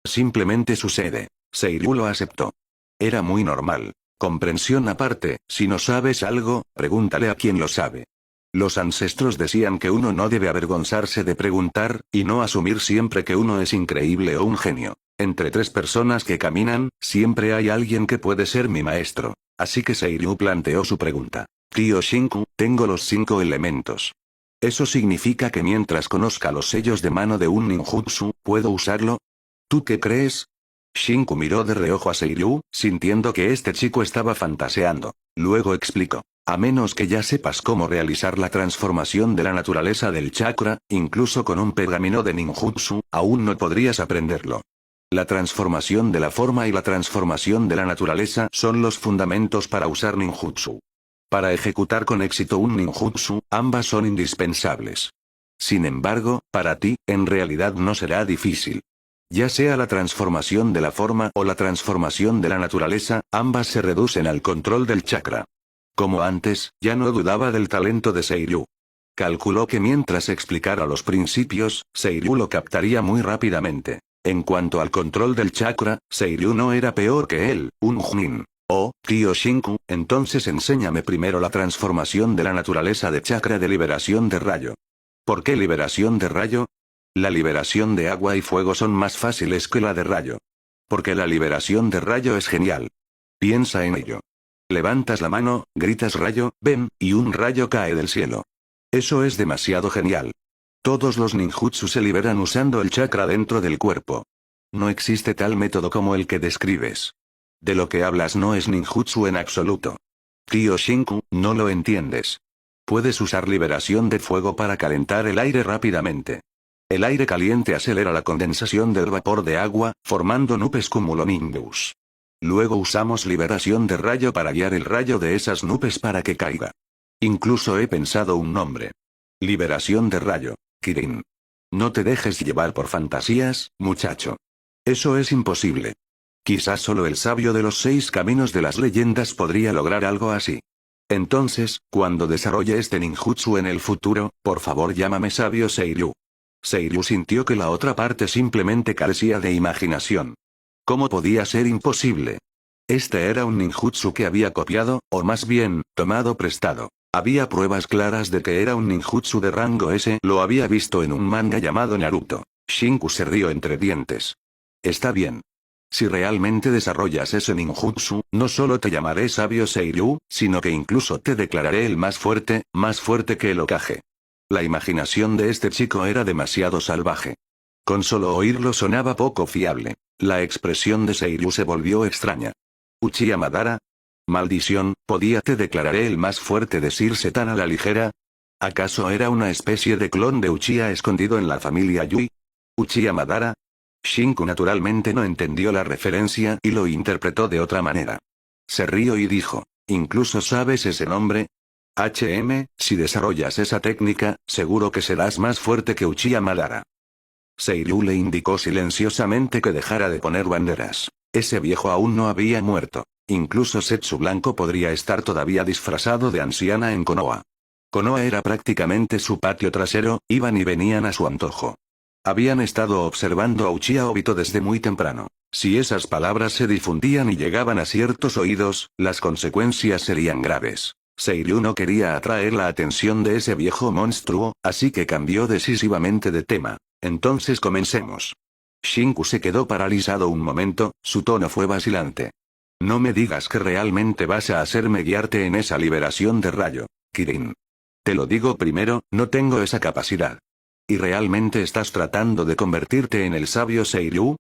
S1: Simplemente sucede. Seiryu lo aceptó. Era muy normal. Comprensión aparte, si no sabes algo, pregúntale a quien lo sabe. Los ancestros decían que uno no debe avergonzarse de preguntar, y no asumir siempre que uno es increíble o un genio. Entre 3 personas que caminan, siempre hay alguien que puede ser mi maestro. Así que Seiryu planteó su pregunta. Tío Shinku, tengo los 5 elementos. ¿Eso significa que mientras conozca los sellos de mano de un ninjutsu, puedo usarlo? ¿Tú qué crees? Shinku miró de reojo a Seiryu, sintiendo que este chico estaba fantaseando. Luego explicó. A menos que ya sepas cómo realizar la transformación de la naturaleza del chakra, incluso con un pergamino de ninjutsu, aún no podrías aprenderlo. La transformación de la forma y la transformación de la naturaleza son los fundamentos para usar ninjutsu. Para ejecutar con éxito un ninjutsu, ambas son indispensables. Sin embargo, para ti, en realidad no será difícil. Ya sea la transformación de la forma o la transformación de la naturaleza, ambas se reducen al control del chakra. Como antes, ya no dudaba del talento de Seiryu. Calculó que mientras explicara los principios, Seiryu lo captaría muy rápidamente. En cuanto al control del chakra, Seiryu no era peor que él, un Chunin. Tío Shinku, entonces enséñame primero la transformación de la naturaleza de chakra de liberación de rayo. ¿Por qué liberación de rayo? La liberación de agua y fuego son más fáciles que la de rayo. Porque la liberación de rayo es genial. Piensa en ello. Levantas la mano, gritas rayo, ven, y un rayo cae del cielo. Eso es demasiado genial. Todos los ninjutsu se liberan usando el chakra dentro del cuerpo. No existe tal método como el que describes. De lo que hablas no es ninjutsu en absoluto. Tío Shinku, no lo entiendes. Puedes usar liberación de fuego para calentar el aire rápidamente. El aire caliente acelera la condensación del vapor de agua, formando nubes cumulonimbus. Luego usamos liberación de rayo para guiar el rayo de esas nubes para que caiga. Incluso he pensado un nombre. Liberación de rayo, Kirin. No te dejes llevar por fantasías, muchacho. Eso es imposible. Quizás solo el sabio de los 6 caminos de las leyendas podría lograr algo así. Entonces, cuando desarrolle este ninjutsu en el futuro, por favor llámame sabio Seiryu. Seiryu sintió que la otra parte simplemente carecía de imaginación. ¿Cómo podía ser imposible? Este era un ninjutsu que había copiado, o más bien, tomado prestado. Había pruebas claras de que era un ninjutsu de rango S. Lo había visto en un manga llamado Naruto. Shinku se rió entre dientes. Está bien. Si realmente desarrollas ese ninjutsu, no solo te llamaré sabio Seiryu, sino que incluso te declararé el más fuerte que el Hokage. La imaginación de este chico era demasiado salvaje. Con solo oírlo sonaba poco fiable. La expresión de Seiryu se volvió extraña. ¿Uchiha Madara? Maldición, ¿podía te declararé el más fuerte decirse tan a la ligera? ¿Acaso era una especie de clon de Uchiha escondido en la familia Yui? ¿Uchiha Madara? Shinku naturalmente no entendió la referencia y lo interpretó de otra manera. Se rió y dijo, ¿incluso sabes ese nombre? Si desarrollas esa técnica, seguro que serás más fuerte que Uchiha Madara. Seiryu le indicó silenciosamente que dejara de poner banderas. Ese viejo aún no había muerto. Incluso Setsu Blanco podría estar todavía disfrazado de anciana en Konoha. Konoha era prácticamente su patio trasero, iban y venían a su antojo. Habían estado observando a Uchiha Obito desde muy temprano. Si esas palabras se difundían y llegaban a ciertos oídos, las consecuencias serían graves. Seiryu no quería atraer la atención de ese viejo monstruo, así que cambió decisivamente de tema. Entonces comencemos. Shinku se quedó paralizado un momento, su tono fue vacilante. No me digas que realmente vas a hacerme guiarte en esa liberación de rayo, Kirin. Te lo digo primero, no tengo esa capacidad. ¿Y realmente estás tratando de convertirte en el sabio Seiryu?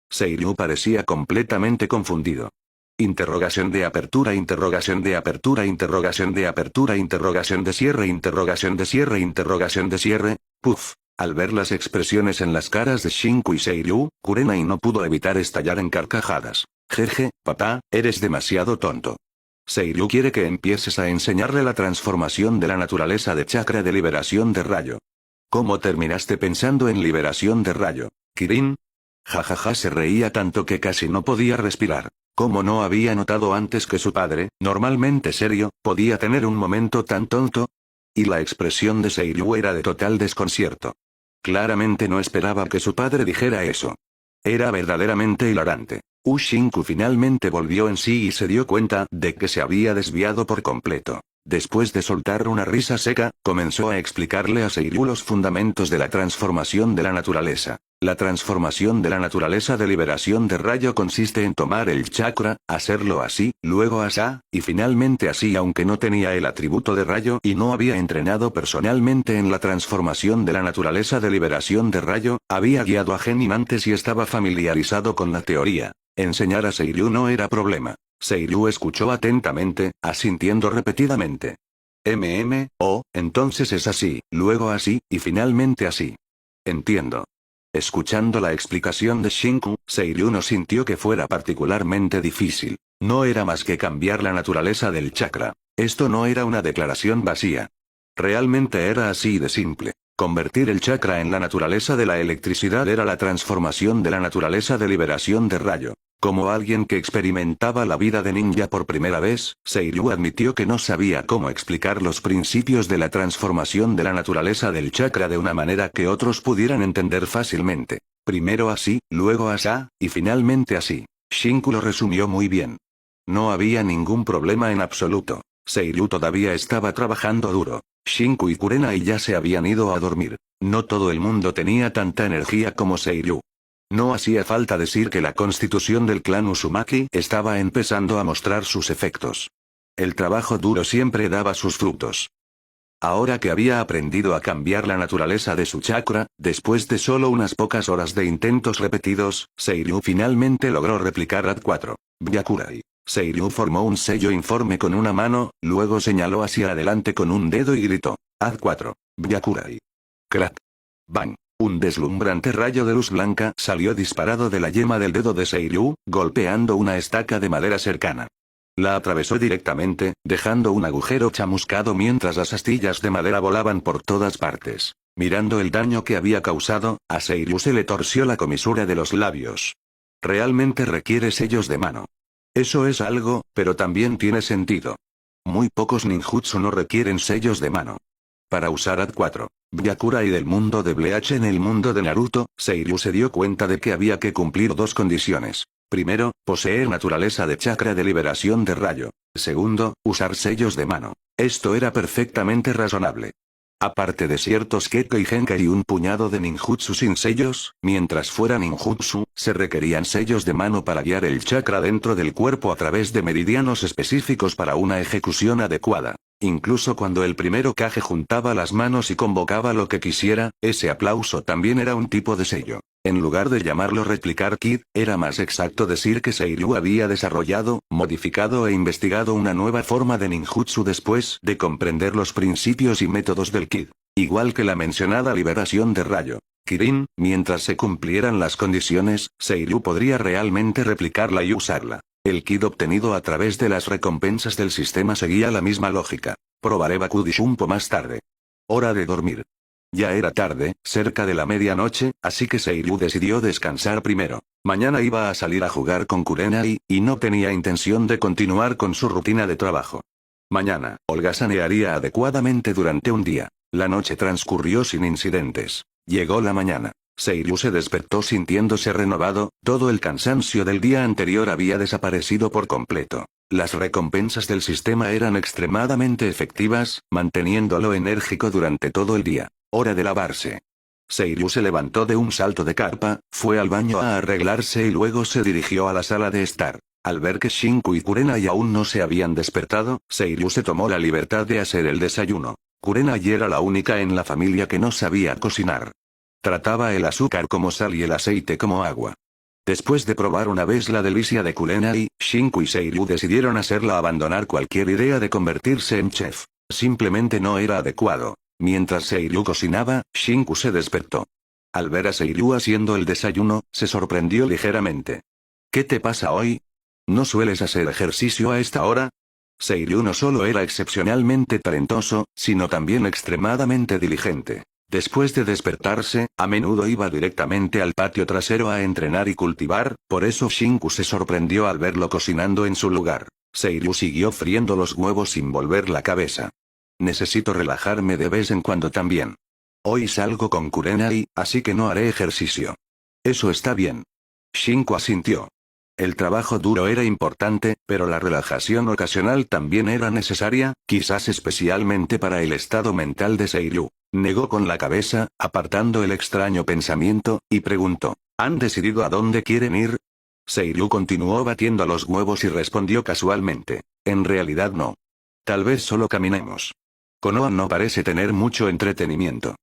S1: Seiryu parecía completamente confundido. Interrogación de apertura, interrogación de apertura, interrogación de apertura, interrogación de cierre, interrogación de cierre, interrogación de cierre. Puf. Al ver las expresiones en las caras de Shinku y Seiryu, Kurenai no pudo evitar estallar en carcajadas. Jeje, papá, eres demasiado tonto. Seiryu quiere que empieces a enseñarle la transformación de la naturaleza de chakra de liberación de rayo. ¿Cómo terminaste pensando en liberación de rayo, Kirin? Jajaja, se reía tanto que casi no podía respirar. ¿Cómo no había notado antes que su padre, normalmente serio, podía tener un momento tan tonto? Y la expresión de Seiryu era de total desconcierto. Claramente no esperaba que su padre dijera eso. Era verdaderamente hilarante. Shinku finalmente volvió en sí y se dio cuenta de que se había desviado por completo. Después de soltar una risa seca, comenzó a explicarle a Seiryu los fundamentos de la transformación de la naturaleza. La transformación de la naturaleza de liberación de rayo consiste en tomar el chakra, hacerlo así, luego asá, y finalmente así, aunque no tenía el atributo de rayo y no había entrenado personalmente en la transformación de la naturaleza de liberación de rayo, había guiado a Genin antes y estaba familiarizado con la teoría. Enseñar a Seiryu no era problema. Seiryu escuchó atentamente, asintiendo repetidamente. Entonces es así, luego así, y finalmente así. Entiendo. Escuchando la explicación de Shinku, Seiryu no sintió que fuera particularmente difícil. No era más que cambiar la naturaleza del chakra. Esto no era una declaración vacía. Realmente era así de simple. Convertir el chakra en la naturaleza de la electricidad era la transformación de la naturaleza de liberación de rayo. Como alguien que experimentaba la vida de ninja por primera vez, Seiryu admitió que no sabía cómo explicar los principios de la transformación de la naturaleza del chakra de una manera que otros pudieran entender fácilmente. Primero así, luego asá, y finalmente así. Shinku lo resumió muy bien. No había ningún problema en absoluto. Seiryu todavía estaba trabajando duro. Shinku y Kurenai ya se habían ido a dormir. No todo el mundo tenía tanta energía como Seiryu. No hacía falta decir que la constitución del clan Uzumaki estaba empezando a mostrar sus efectos. El trabajo duro siempre daba sus frutos. Ahora que había aprendido a cambiar la naturaleza de su chakra, después de solo unas pocas horas de intentos repetidos, Seiryu finalmente logró replicar Ad4. Byakurai. Seiryu formó un sello informe con una mano, luego señaló hacia adelante con un dedo y gritó. Ad4. Byakurai. Crack. Bang. Un deslumbrante rayo de luz blanca salió disparado de la yema del dedo de Seiryu, golpeando una estaca de madera cercana. La atravesó directamente, dejando un agujero chamuscado mientras las astillas de madera volaban por todas partes. Mirando el daño que había causado, a Seiryu se le torció la comisura de los labios. Realmente requiere sellos de mano. Eso es algo, pero también tiene sentido. Muy pocos ninjutsu no requieren sellos de mano. Para usar AD4, Byakura y del mundo de Bleach en el mundo de Naruto, Seiryu se dio cuenta de que había que cumplir dos condiciones. Primero, poseer naturaleza de chakra de liberación de rayo. Segundo, usar sellos de mano. Esto era perfectamente razonable. Aparte de ciertos Kekko y Genkai y un puñado de ninjutsu sin sellos, mientras fuera ninjutsu, se requerían sellos de mano para guiar el chakra dentro del cuerpo a través de meridianos específicos para una ejecución adecuada. Incluso cuando el primero Kage juntaba las manos y convocaba lo que quisiera, ese aplauso también era un tipo de sello. En lugar de llamarlo replicar Kid, era más exacto decir que Seiryu había desarrollado, modificado e investigado una nueva forma de ninjutsu después de comprender los principios y métodos del Kid. Igual que la mencionada liberación de rayo Kirin, mientras se cumplieran las condiciones, Seiryu podría realmente replicarla y usarla. El Kid obtenido a través de las recompensas del sistema seguía la misma lógica. Probaré Bakudishumpo más tarde. Hora de dormir. Ya era tarde, cerca de la medianoche, así que Seiryu decidió descansar primero. Mañana iba a salir a jugar con Kurenai, y no tenía intención de continuar con su rutina de trabajo. Mañana, holgazanearía adecuadamente durante un día. La noche transcurrió sin incidentes. Llegó la mañana. Seiryu se despertó sintiéndose renovado, todo el cansancio del día anterior había desaparecido por completo. Las recompensas del sistema eran extremadamente efectivas, manteniéndolo enérgico durante todo el día. Hora de lavarse. Seiryu se levantó de un salto de carpa, fue al baño a arreglarse y luego se dirigió a la sala de estar. Al ver que Shinku y Kurenai aún no se habían despertado, Seiryu se tomó la libertad de hacer el desayuno. Kurenai era la única en la familia que no sabía cocinar. Trataba el azúcar como sal y el aceite como agua. Después de probar una vez la delicia de Kurenai, Shinku y Seiryu decidieron hacerla abandonar cualquier idea de convertirse en chef. Simplemente no era adecuado. Mientras Seiryu cocinaba, Shinku se despertó. Al ver a Seiryu haciendo el desayuno, se sorprendió ligeramente. ¿Qué te pasa hoy? ¿No sueles hacer ejercicio a esta hora? Seiryu no solo era excepcionalmente talentoso, sino también extremadamente diligente. Después de despertarse, a menudo iba directamente al patio trasero a entrenar y cultivar, por eso Shinku se sorprendió al verlo cocinando en su lugar. Seiryu siguió friendo los huevos sin volver la cabeza. Necesito relajarme de vez en cuando también. Hoy salgo con Kurenai, así que no haré ejercicio. Eso está bien. Shinku asintió. El trabajo duro era importante, pero la relajación ocasional también era necesaria, quizás especialmente para el estado mental de Seiryu. Negó con la cabeza, apartando el extraño pensamiento, y preguntó, ¿han decidido a dónde quieren ir? Seiryu continuó batiendo los huevos y respondió casualmente, en realidad no. Tal vez solo caminemos. Konoha no parece tener mucho entretenimiento.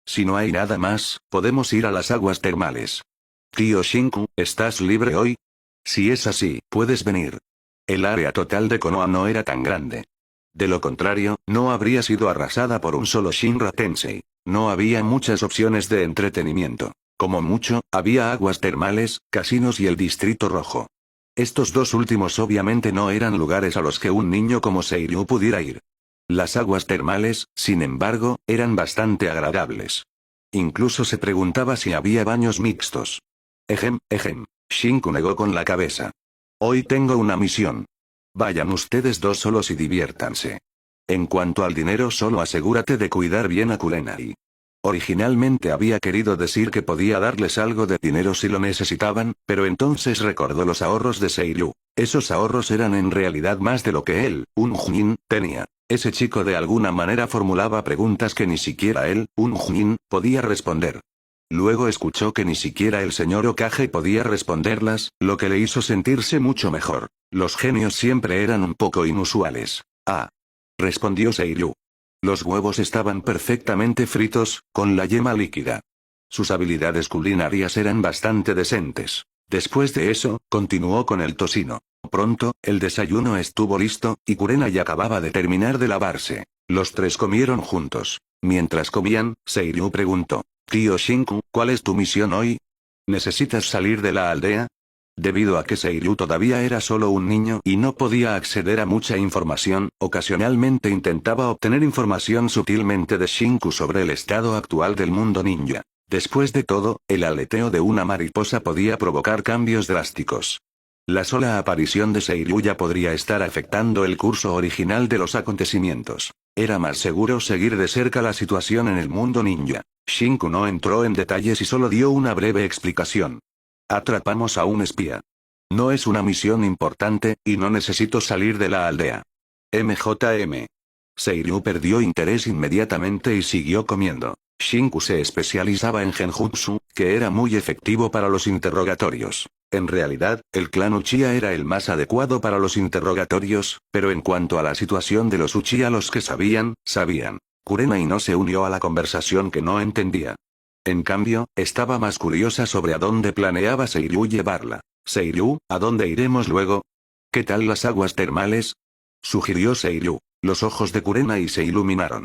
S1: Si no hay nada más, podemos ir a las aguas termales. Tío Shinku, ¿estás libre hoy? Si es así, puedes venir. El área total de Konoha no era tan grande. De lo contrario, no habría sido arrasada por un solo Shinra Tensei. No había muchas opciones de entretenimiento. Como mucho, había aguas termales, casinos y el Distrito Rojo. Estos dos últimos obviamente no eran lugares a los que un niño como Seiryu pudiera ir. Las aguas termales, sin embargo, eran bastante agradables. Incluso se preguntaba si había baños mixtos. Ejem. Shinku negó con la cabeza. Hoy tengo una misión. Vayan ustedes dos solos y diviértanse. En cuanto al dinero, solo asegúrate de cuidar bien a Kurenai. Originalmente había querido decir que podía darles algo de dinero si lo necesitaban, pero entonces recordó los ahorros de Seiryu. Esos ahorros eran en realidad más de lo que él, un Junin, tenía. Ese chico de alguna manera formulaba preguntas que ni siquiera él, un Junin, podía responder. Luego escuchó que ni siquiera el señor Okage podía responderlas, lo que le hizo sentirse mucho mejor. Los genios siempre eran un poco inusuales. Ah. Respondió Seiryu. Los huevos estaban perfectamente fritos, con la yema líquida. Sus habilidades culinarias eran bastante decentes. Después de eso, continuó con el tocino. Pronto, el desayuno estuvo listo, y Kurenai acababa de terminar de lavarse. Los tres comieron juntos. Mientras comían, Seiryu preguntó. Tío Shinku, ¿cuál es tu misión hoy? ¿Necesitas salir de la aldea? Debido a que Seiryu todavía era solo un niño y no podía acceder a mucha información, ocasionalmente intentaba obtener información sutilmente de Shinku sobre el estado actual del mundo ninja. Después de todo, el aleteo de una mariposa podía provocar cambios drásticos. La sola aparición de Seiryu ya podría estar afectando el curso original de los acontecimientos. Era más seguro seguir de cerca la situación en el mundo ninja. Shinku no entró en detalles y solo dio una breve explicación. Atrapamos a un espía. No es una misión importante, y no necesito salir de la aldea. MJM. Seiryu perdió interés inmediatamente y siguió comiendo. Shinku se especializaba en genjutsu, que era muy efectivo para los interrogatorios. En realidad, el clan Uchiha era el más adecuado para los interrogatorios, pero en cuanto a la situación de los Uchiha, los que sabían. Kurenai no se unió a la conversación, que no entendía. En cambio, estaba más curiosa sobre a dónde planeaba Seiryu llevarla. Seiryu, ¿a dónde iremos luego? ¿Qué tal las aguas termales? Sugirió Seiryu. Los ojos de Kurenai se iluminaron.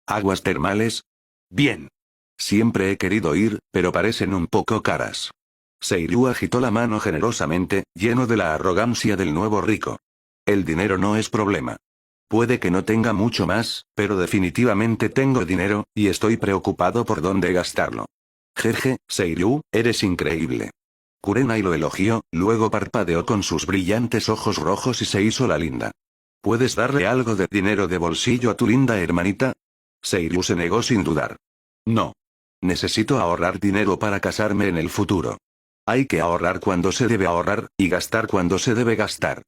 S1: ¿Aguas termales? Bien. Siempre he querido ir, pero parecen un poco caras. Seiryu agitó la mano generosamente, lleno de la arrogancia del nuevo rico. El dinero no es problema. Puede que no tenga mucho más, pero definitivamente tengo dinero, y estoy preocupado por dónde gastarlo. Jeje, Seiryu, eres increíble. Kurenai lo elogió, luego parpadeó con sus brillantes ojos rojos y se hizo la linda. ¿Puedes darle algo de dinero de bolsillo a tu linda hermanita? Seiryu se negó sin dudar. No. Necesito ahorrar dinero para casarme en el futuro. Hay que ahorrar cuando se debe ahorrar, y gastar cuando se debe gastar.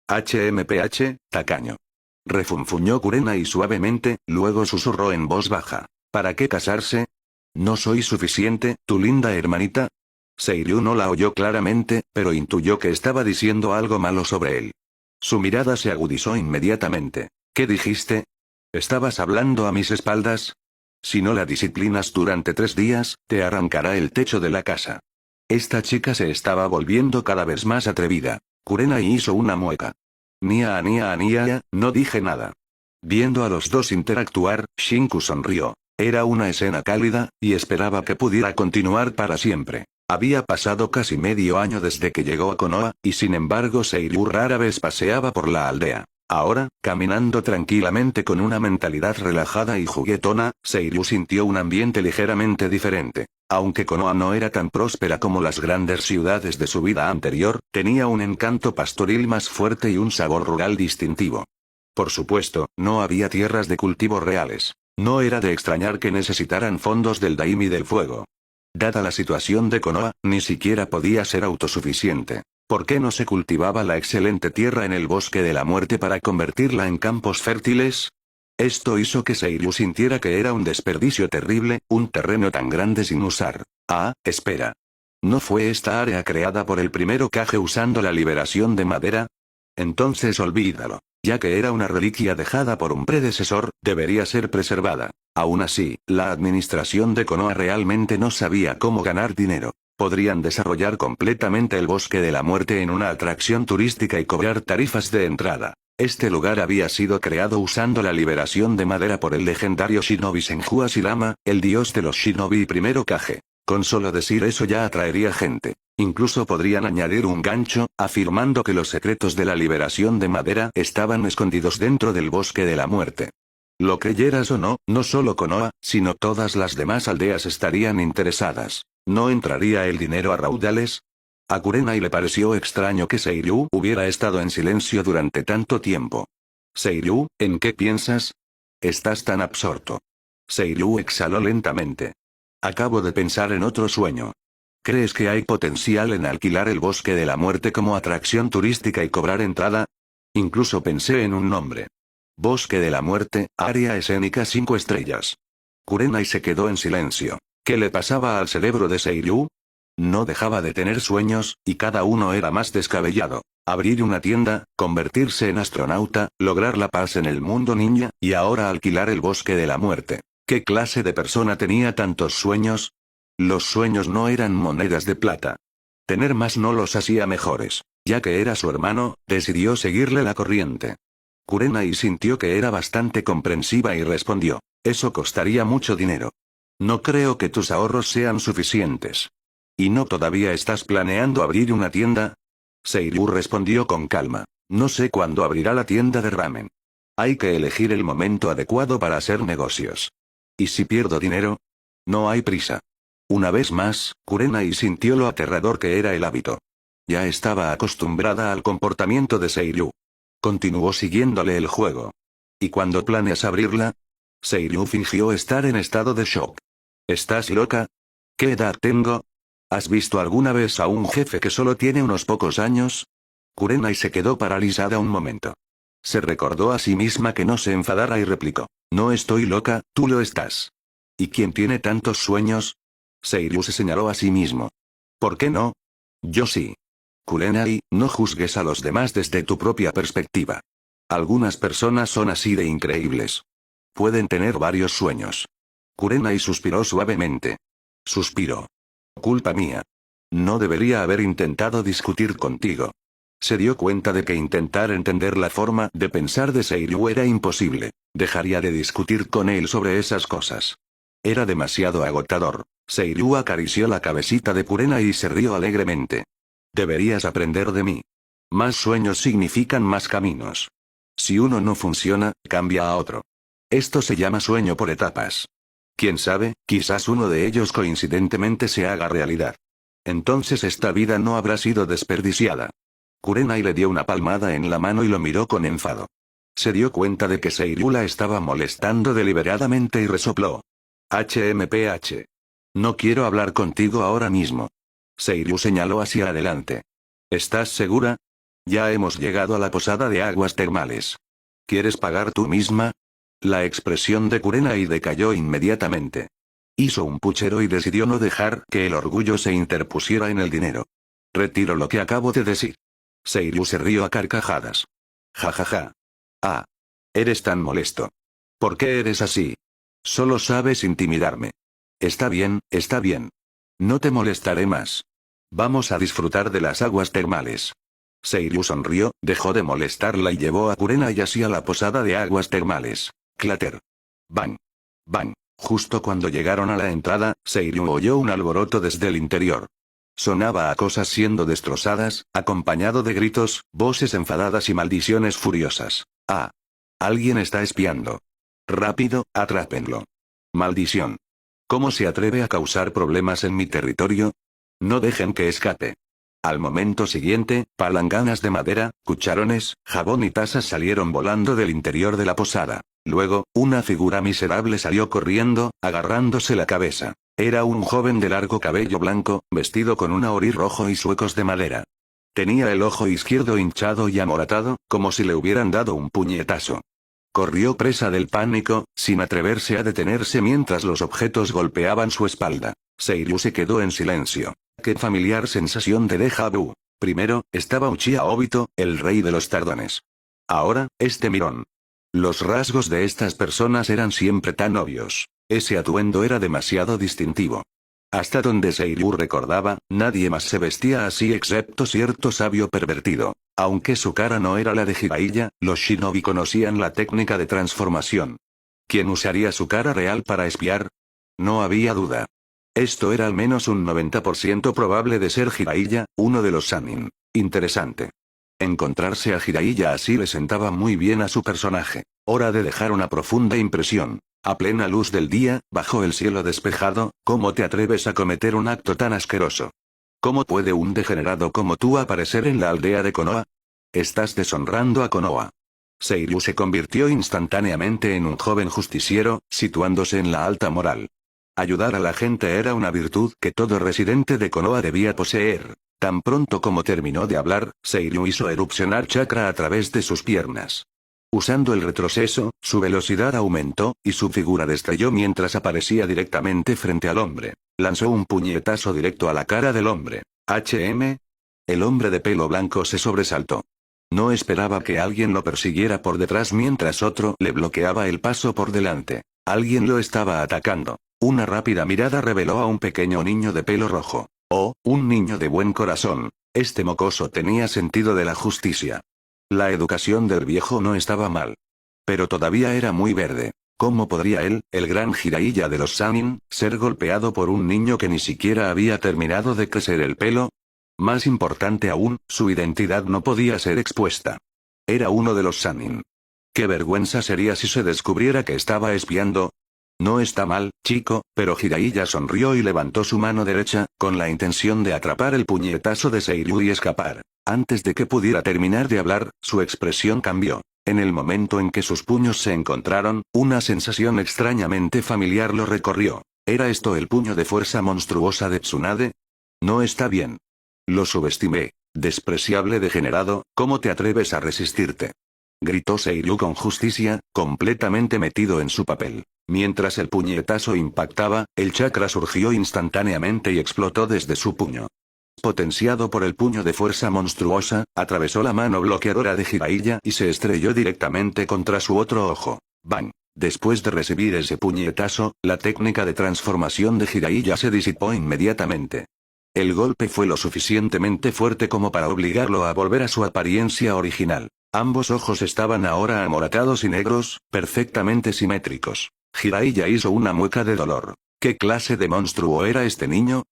S1: HMPH, tacaño. Refunfuñó Kurenai suavemente, luego susurró en voz baja. ¿Para qué casarse? ¿No soy suficiente, tu linda hermanita? Seiryu no la oyó claramente, pero intuyó que estaba diciendo algo malo sobre él. Su mirada se agudizó inmediatamente. ¿Qué dijiste? ¿Estabas hablando a mis espaldas? Si no la disciplinas durante 3 días, te arrancará el techo de la casa. Esta chica se estaba volviendo cada vez más atrevida. Kurenai hizo una mueca. Nia, no dije nada. Viendo a los dos interactuar, Shinku sonrió. Era una escena cálida, y esperaba que pudiera continuar para siempre. Había pasado casi medio año desde que llegó a Konoha, y sin embargo Seiryu rara vez paseaba por la aldea. Ahora, caminando tranquilamente con una mentalidad relajada y juguetona, Seiryu sintió un ambiente ligeramente diferente. Aunque Konoha no era tan próspera como las grandes ciudades de su vida anterior, tenía un encanto pastoril más fuerte y un sabor rural distintivo. Por supuesto, no había tierras de cultivo reales. No era de extrañar que necesitaran fondos del Daimi del Fuego. Dada la situación de Konoha, ni siquiera podía ser autosuficiente. ¿Por qué no se cultivaba la excelente tierra en el bosque de la muerte para convertirla en campos fértiles? Esto hizo que Seiryu sintiera que era un desperdicio terrible, un terreno tan grande sin usar. Ah, espera. ¿No fue esta área creada por el primer Hokage usando la liberación de madera? Entonces olvídalo. Ya que era una reliquia dejada por un predecesor, debería ser preservada. Aún así, la administración de Konoha realmente no sabía cómo ganar dinero. Podrían desarrollar completamente el bosque de la muerte en una atracción turística y cobrar tarifas de entrada. Este lugar había sido creado usando la liberación de madera por el legendario shinobi Senju Hashirama, el dios de los shinobi y primer Hokage. Con solo decir eso ya atraería gente. Incluso podrían añadir un gancho, afirmando que los secretos de la liberación de madera estaban escondidos dentro del bosque de la muerte. Lo creyeras o no, no solo Konoha, sino todas las demás aldeas estarían interesadas. ¿No entraría el dinero a raudales? A Kurenai le pareció extraño que Seiryu hubiera estado en silencio durante tanto tiempo. Seiryu, ¿en qué piensas? Estás tan absorto. Seiryu exhaló lentamente. Acabo de pensar en otro sueño. ¿Crees que hay potencial en alquilar el bosque de la muerte como atracción turística y cobrar entrada? Incluso pensé en un nombre. Bosque de la muerte, área escénica 5 estrellas. Kurenai se quedó en silencio. ¿Qué le pasaba al cerebro de Seiryu? No dejaba de tener sueños, y cada uno era más descabellado. Abrir una tienda, convertirse en astronauta, lograr la paz en el mundo ninja, y ahora alquilar el bosque de la muerte. ¿Qué clase de persona tenía tantos sueños? Los sueños no eran monedas de plata. Tener más no los hacía mejores. Ya que era su hermano, decidió seguirle la corriente. Kurenai sintió que era bastante comprensiva y respondió. Eso costaría mucho dinero. No creo que tus ahorros sean suficientes. ¿Y no todavía estás planeando abrir una tienda? Seiryu respondió con calma. No sé cuándo abrirá la tienda de ramen. Hay que elegir el momento adecuado para hacer negocios. ¿Y si pierdo dinero? No hay prisa. Una vez más, Kurenai sintió lo aterrador que era el hábito. Ya estaba acostumbrada al comportamiento de Seiryu. Continuó siguiéndole el juego. ¿Y cuando planeas abrirla? Seiryu fingió estar en estado de shock. ¿Estás loca? ¿Qué edad tengo? ¿Has visto alguna vez a un jefe que solo tiene unos pocos años? Kurenai se quedó paralizada un momento. Se recordó a sí misma que no se enfadara y replicó. No estoy loca, tú lo estás. ¿Y quién tiene tantos sueños? Seiryu se señaló a sí mismo. ¿Por qué no? Yo sí. Kurenai, no juzgues a los demás desde tu propia perspectiva. Algunas personas son así de increíbles. Pueden tener varios sueños. Kurenai suspiró suavemente. Suspiró. Culpa mía. No debería haber intentado discutir contigo. Se dio cuenta de que intentar entender la forma de pensar de Seiryu era imposible. Dejaría de discutir con él sobre esas cosas. Era demasiado agotador. Seiryu acarició la cabecita de Kurenai y se rió alegremente. Deberías aprender de mí. Más sueños significan más caminos. Si uno no funciona, cambia a otro. Esto se llama sueño por etapas. Quién sabe, quizás uno de ellos coincidentemente se haga realidad. Entonces esta vida no habrá sido desperdiciada. Kurenai le dio una palmada en la mano y lo miró con enfado. Se dio cuenta de que Seiryu la estaba molestando deliberadamente y resopló. HMPH. No quiero hablar contigo ahora mismo. Seiryu señaló hacia adelante. ¿Estás segura? Ya hemos llegado a la posada de aguas termales. ¿Quieres pagar tú misma? La expresión de Kurenai decayó inmediatamente. Hizo un puchero y decidió no dejar que el orgullo se interpusiera en el dinero. Retiro lo que acabo de decir. Seiryu se rió a carcajadas. Ja ja ja. Ah. Eres tan molesto. ¿Por qué eres así? Solo sabes intimidarme. Está bien, está bien. No te molestaré más. Vamos a disfrutar de las aguas termales. Seiryu sonrió, dejó de molestarla y llevó a Kurenai hacia la posada de aguas termales. Clatter. Bang. Bang. Justo cuando llegaron a la entrada, Seiryu oyó un alboroto desde el interior. Sonaba a cosas siendo destrozadas, acompañado de gritos, voces enfadadas y maldiciones furiosas. Ah. Alguien está espiando. Rápido, atrápenlo. Maldición. ¿Cómo se atreve a causar problemas en mi territorio? No dejen que escape. Al momento siguiente, palanganas de madera, cucharones, jabón y tazas salieron volando del interior de la posada. Luego, una figura miserable salió corriendo, agarrándose la cabeza. Era un joven de largo cabello blanco, vestido con un aorí rojo y zuecos de madera. Tenía el ojo izquierdo hinchado y amoratado, como si le hubieran dado un puñetazo. Corrió presa del pánico, sin atreverse a detenerse mientras los objetos golpeaban su espalda. Seiryu se quedó en silencio. Qué familiar sensación de déjà vu. Primero, estaba Uchiha Obito, el rey de los tardones. Ahora, este mirón. Los rasgos de estas personas eran siempre tan obvios. Ese atuendo era demasiado distintivo. Hasta donde Seiryu recordaba, nadie más se vestía así excepto cierto sabio pervertido. Aunque su cara no era la de Jiraiya, los shinobi conocían la técnica de transformación. ¿Quién usaría su cara real para espiar? No había duda. Esto era al menos un 90% probable de ser Jiraiya, uno de los Sannin. Interesante. Encontrarse a Jiraiya así le sentaba muy bien a su personaje. Hora de dejar una profunda impresión. A plena luz del día, bajo el cielo despejado, ¿cómo te atreves a cometer un acto tan asqueroso? ¿Cómo puede un degenerado como tú aparecer en la aldea de Konoha? Estás deshonrando a Konoha. Seiryu se convirtió instantáneamente en un joven justiciero, situándose en la alta moral. Ayudar a la gente era una virtud que todo residente de Konoha debía poseer. Tan pronto como terminó de hablar, Seiryu hizo erupcionar chakra a través de sus piernas. Usando el retroceso, su velocidad aumentó, y su figura destelló mientras aparecía directamente frente al hombre. Lanzó un puñetazo directo a la cara del hombre. El hombre de pelo blanco se sobresaltó. No esperaba que alguien lo persiguiera por detrás mientras otro le bloqueaba el paso por delante. Alguien lo estaba atacando. Una rápida mirada reveló a un pequeño niño de pelo rojo. Oh, un niño de buen corazón. Este mocoso tenía sentido de la justicia. La educación del viejo no estaba mal. Pero todavía era muy verde. ¿Cómo podría él, el gran Jiraiya de los Sannin, ser golpeado por un niño que ni siquiera había terminado de crecer el pelo? Más importante aún, su identidad no podía ser expuesta. Era uno de los Sannin. Qué vergüenza sería si se descubriera que estaba espiando. No está mal, chico, pero Jiraiya sonrió y levantó su mano derecha, con la intención de atrapar el puñetazo de Seiryu y escapar. Antes de que pudiera terminar de hablar, su expresión cambió. En el momento en que sus puños se encontraron, una sensación extrañamente familiar lo recorrió. ¿Era esto el puño de fuerza monstruosa de Tsunade? No está bien. Lo subestimé. Despreciable degenerado, ¿cómo te atreves a resistirte? Gritó Seiryu con justicia, completamente metido en su papel. Mientras el puñetazo impactaba, el chakra surgió instantáneamente y explotó desde su puño. Potenciado por el puño de fuerza monstruosa, atravesó la mano bloqueadora de Jiraiya y se estrelló directamente contra su otro ojo. ¡Bang! Después de recibir ese puñetazo, la técnica de transformación de Jiraiya se disipó inmediatamente. El golpe fue lo suficientemente fuerte como para obligarlo a volver a su apariencia original. Ambos ojos estaban ahora amoratados y negros, perfectamente simétricos. Jiraiya hizo una mueca de dolor. ¿Qué clase de monstruo era este niño?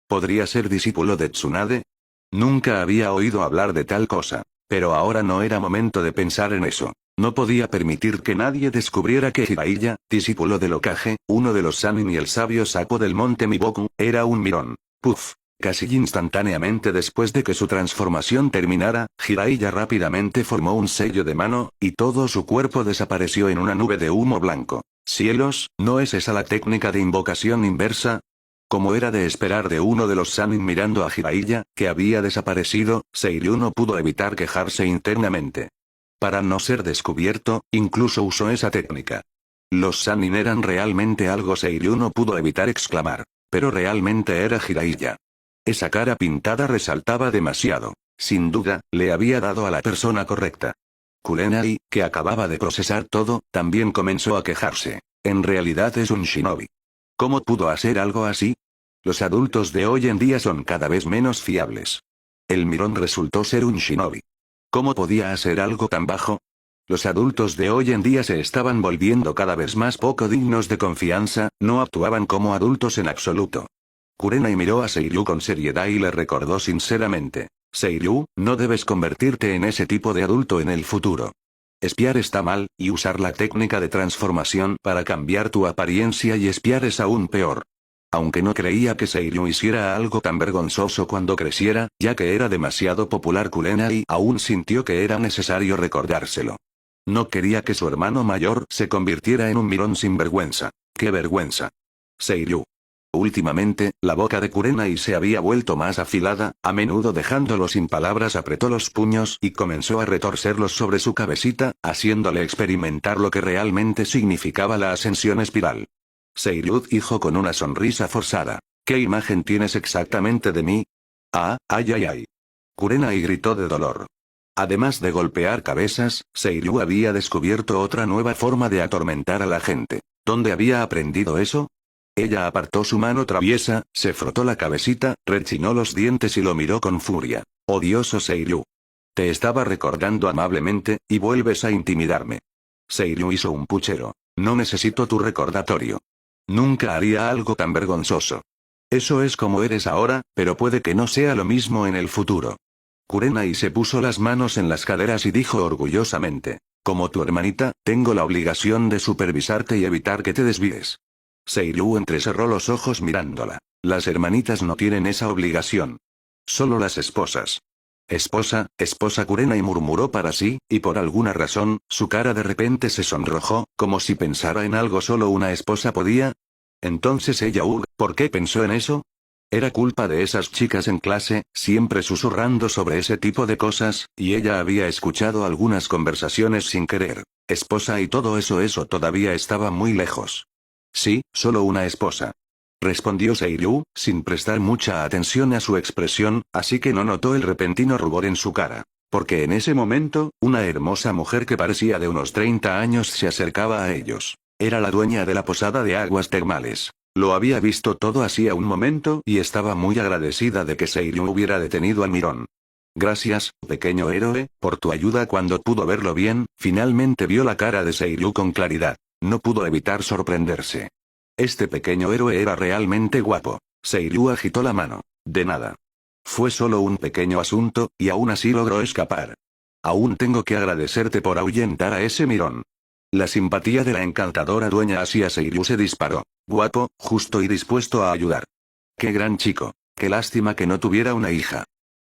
S1: ¿Podría ser discípulo de Tsunade? Nunca había oído hablar de tal cosa. Pero ahora no era momento de pensar en eso. No podía permitir que nadie descubriera que Jiraiya, discípulo del Hokage, uno de los Sannin y el sabio sapo del monte Miboku, era un mirón. Puff. Casi instantáneamente después de que su transformación terminara, Jiraiya rápidamente formó un sello de mano, y todo su cuerpo desapareció en una nube de humo blanco. ¡Cielos! ¿No es esa la técnica de invocación inversa? Como era de esperar de uno de los Sannin mirando a Jiraiya, que había desaparecido, Seiryu no pudo evitar quejarse internamente. Para no ser descubierto, incluso usó esa técnica. Los Sannin eran realmente algo, Seiryu no pudo evitar exclamar. Pero realmente era Jiraiya. Esa cara pintada resaltaba demasiado. Sin duda, le había dado a la persona correcta. Kurenai, que acababa de procesar todo, también comenzó a quejarse. En realidad es un shinobi. ¿Cómo pudo hacer algo así? Los adultos de hoy en día son cada vez menos fiables. El mirón resultó ser un shinobi. ¿Cómo podía hacer algo tan bajo? Los adultos de hoy en día se estaban volviendo cada vez más poco dignos de confianza, no actuaban como adultos en absoluto. Kurenai miró a Seiryu con seriedad y le recordó sinceramente. Seiryu, no debes convertirte en ese tipo de adulto en el futuro. Espiar está mal, y usar la técnica de transformación para cambiar tu apariencia y espiar es aún peor. Aunque no creía que Seiryu hiciera algo tan vergonzoso cuando creciera, ya que era demasiado popular, Kurenai aún sintió que era necesario recordárselo. No quería que su hermano mayor se convirtiera en un mirón sin vergüenza. ¡Qué vergüenza! Seiryu. Últimamente, la boca de Kurenai se había vuelto más afilada, a menudo dejándolo sin palabras, apretó los puños y comenzó a retorcerlos sobre su cabecita, haciéndole experimentar lo que realmente significaba la ascensión espiral. Seiryu dijo con una sonrisa forzada. ¿Qué imagen tienes exactamente de mí? Ah, ay ay ay. Kurenai gritó de dolor. Además de golpear cabezas, Seiryu había descubierto otra nueva forma de atormentar a la gente. ¿Dónde había aprendido eso? Ella apartó su mano traviesa, se frotó la cabecita, rechinó los dientes y lo miró con furia. Odioso Seiryu. Te estaba recordando amablemente, y vuelves a intimidarme. Seiryu hizo un puchero. No necesito tu recordatorio. Nunca haría algo tan vergonzoso. Eso es como eres ahora, pero puede que no sea lo mismo en el futuro. Kurenai se puso las manos en las caderas y dijo orgullosamente. Como tu hermanita, tengo la obligación de supervisarte y evitar que te desvíes. Seiryu entrecerró los ojos mirándola. Las hermanitas no tienen esa obligación. Solo las esposas. Esposa, Kurenai murmuró para sí, y por alguna razón, su cara de repente se sonrojó, como si pensara en algo solo una esposa podía. Entonces ella, ¿por qué pensó en eso? Era culpa de esas chicas en clase, siempre susurrando sobre ese tipo de cosas, y ella había escuchado algunas conversaciones sin querer. Esposa y todo eso todavía estaba muy lejos. Sí, solo una esposa. Respondió Seiryu, sin prestar mucha atención a su expresión, así que no notó el repentino rubor en su cara. Porque en ese momento, una hermosa mujer que parecía de unos 30 años se acercaba a ellos. Era la dueña de la posada de aguas termales. Lo había visto todo hacía un momento y estaba muy agradecida de que Seiryu hubiera detenido al mirón. Gracias, pequeño héroe, por tu ayuda. Cuando pudo verlo bien, finalmente vio la cara de Seiryu con claridad. No pudo evitar sorprenderse. Este pequeño héroe era realmente guapo. Seiryu agitó la mano. De nada. Fue solo un pequeño asunto, y aún así logró escapar. Aún tengo que agradecerte por ahuyentar a ese mirón. La simpatía de la encantadora dueña hacia Seiru se disparó. Guapo, justo y dispuesto a ayudar. Qué gran chico. Qué lástima que no tuviera una hija.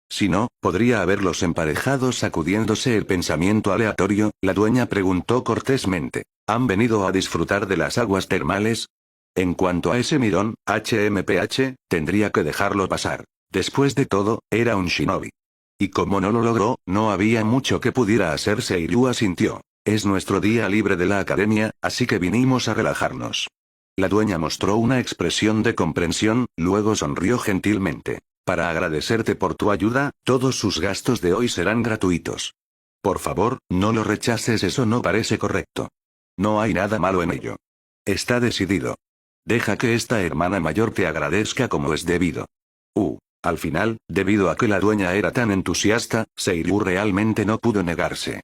S1: Si no, podría haberlos emparejado. Sacudiéndose el pensamiento aleatorio, la dueña preguntó cortésmente. ¿Han venido a disfrutar de las aguas termales? En cuanto a ese mirón, HMPH, tendría que dejarlo pasar. Después de todo, era un shinobi. Y como no lo logró, no había mucho que pudiera hacer. Seiru asintió. Es nuestro día libre de la academia, así que vinimos a relajarnos. La dueña mostró una expresión de comprensión, luego sonrió gentilmente. Para agradecerte por tu ayuda, todos sus gastos de hoy serán gratuitos. Por favor, no lo rechaces, eso no parece correcto. No hay nada malo en ello. Está decidido. Deja que esta hermana mayor te agradezca como es debido. Al final, debido a que la dueña era tan entusiasta, Seiru realmente no pudo negarse.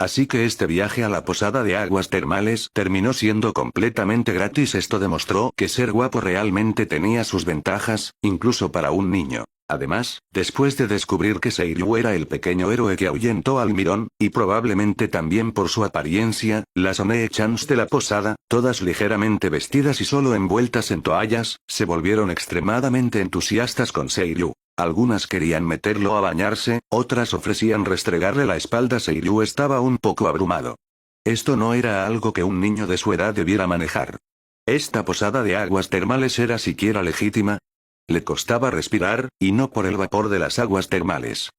S1: Así que este viaje a la posada de aguas termales terminó siendo completamente gratis. Esto demostró que ser guapo realmente tenía sus ventajas, incluso para un niño. Además, después de descubrir que Seiru era el pequeño héroe que ahuyentó al mirón, y probablemente también por su apariencia, las One-chans de la posada, todas ligeramente vestidas y solo envueltas en toallas, se volvieron extremadamente entusiastas con Seiru. Algunas querían meterlo a bañarse, otras ofrecían restregarle la espalda. Seiru estaba un poco abrumado. Esto no era algo que un niño de su edad debiera manejar. ¿Esta posada de aguas termales era siquiera legítima? Le costaba respirar, y no por el vapor de las aguas termales.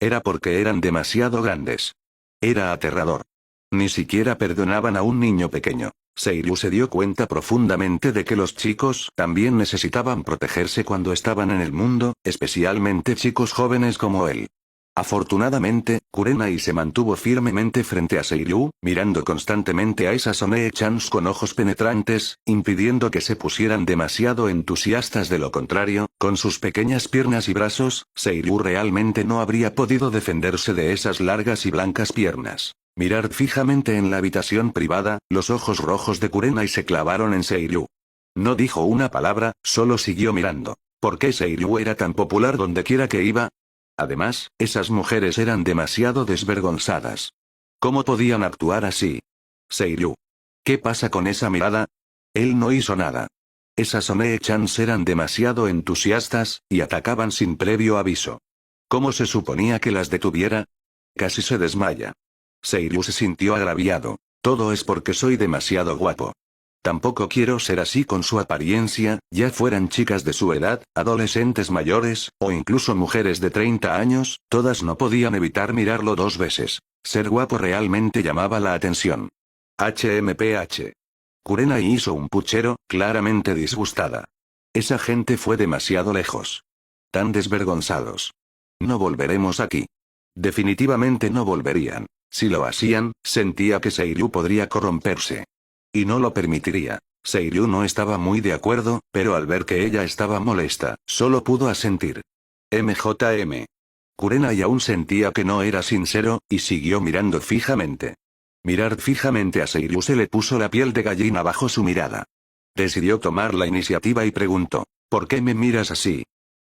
S1: Era porque eran demasiado grandes. Era aterrador. Ni siquiera perdonaban a un niño pequeño. Seiru se dio cuenta profundamente de que los chicos también necesitaban protegerse cuando estaban en el mundo, especialmente chicos jóvenes como él. Afortunadamente, Kurenai se mantuvo firmemente frente a Seiru, mirando constantemente a esas One-chans con ojos penetrantes, impidiendo que se pusieran demasiado entusiastas. De lo contrario, con sus pequeñas piernas y brazos, Seiru realmente no habría podido defenderse de esas largas y blancas piernas. Mirar fijamente en la habitación privada, los ojos rojos de Kurenai se clavaron en Seiru. No dijo una palabra, solo siguió mirando. ¿Por qué Seiru era tan popular donde quiera que iba? Además, esas mujeres eran demasiado desvergonzadas. ¿Cómo podían actuar así? Seiru. ¿Qué pasa con esa mirada? Él no hizo nada. Esas One-chans eran demasiado entusiastas, y atacaban sin previo aviso. ¿Cómo se suponía que las detuviera? Casi se desmaya. Seiru se sintió agraviado. Todo es porque soy demasiado guapo. Tampoco quiero ser así con su apariencia, ya fueran chicas de su edad, adolescentes mayores, o incluso mujeres de 30 años, todas no podían evitar mirarlo dos veces. Ser guapo realmente llamaba la atención. HMPH. Kurenai hizo un puchero, claramente disgustada. Esa gente fue demasiado lejos. Tan desvergonzados. No volveremos aquí. Definitivamente no volverían. Si lo hacían, sentía que Seiru podría corromperse. Y no lo permitiría. Seiru no estaba muy de acuerdo, pero al ver que ella estaba molesta, solo pudo asentir. MJM. Kurenai aún sentía que no era sincero, y siguió mirando fijamente. Mirar fijamente a Seiru se le puso la piel de gallina bajo su mirada. Decidió tomar la iniciativa y preguntó, ¿por qué me miras así?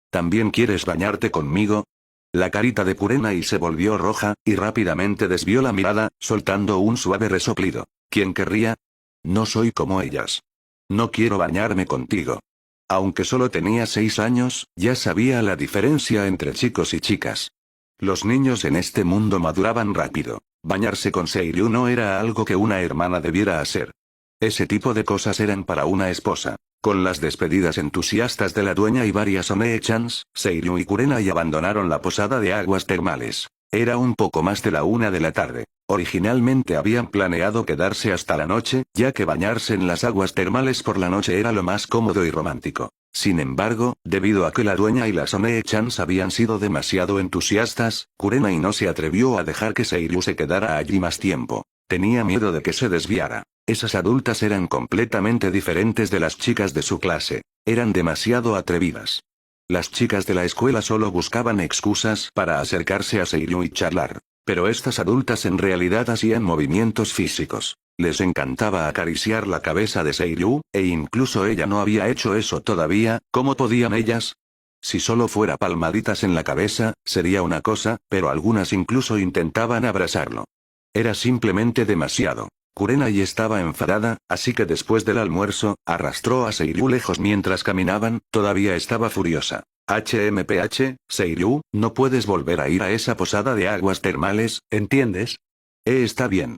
S1: ¿También quieres bañarte conmigo? La carita de Kurenai se volvió roja, y rápidamente desvió la mirada, soltando un suave resoplido. ¿Quién querría? No soy como ellas. No quiero bañarme contigo. Aunque solo tenía 6 años, ya sabía la diferencia entre chicos y chicas. Los niños en este mundo maduraban rápido. Bañarse con Seiru no era algo que una hermana debiera hacer. Ese tipo de cosas eran para una esposa. Con las despedidas entusiastas de la dueña y varias One-chans, Seiru y Kurenai abandonaron la posada de aguas termales. Era un poco más de la 1 de la tarde. Originalmente habían planeado quedarse hasta la noche, ya que bañarse en las aguas termales por la noche era lo más cómodo y romántico. Sin embargo, debido a que la dueña y las One-chans habían sido demasiado entusiastas, Kurenai no se atrevió a dejar que Seiru se quedara allí más tiempo. Tenía miedo de que se desviara. Esas adultas eran completamente diferentes de las chicas de su clase. Eran demasiado atrevidas. Las chicas de la escuela solo buscaban excusas para acercarse a Seiru y charlar. Pero estas adultas en realidad hacían movimientos físicos. Les encantaba acariciar la cabeza de Seiru, e incluso ella no había hecho eso todavía. ¿Cómo podían ellas? Si solo fuera palmaditas en la cabeza, sería una cosa, pero algunas incluso intentaban abrazarlo. Era simplemente demasiado. Kurenai estaba enfadada, así que después del almuerzo, arrastró a Seiryu lejos mientras caminaban, todavía estaba furiosa. HMPH, Seiryu, no puedes volver a ir a esa posada de aguas termales, ¿entiendes? Está bien.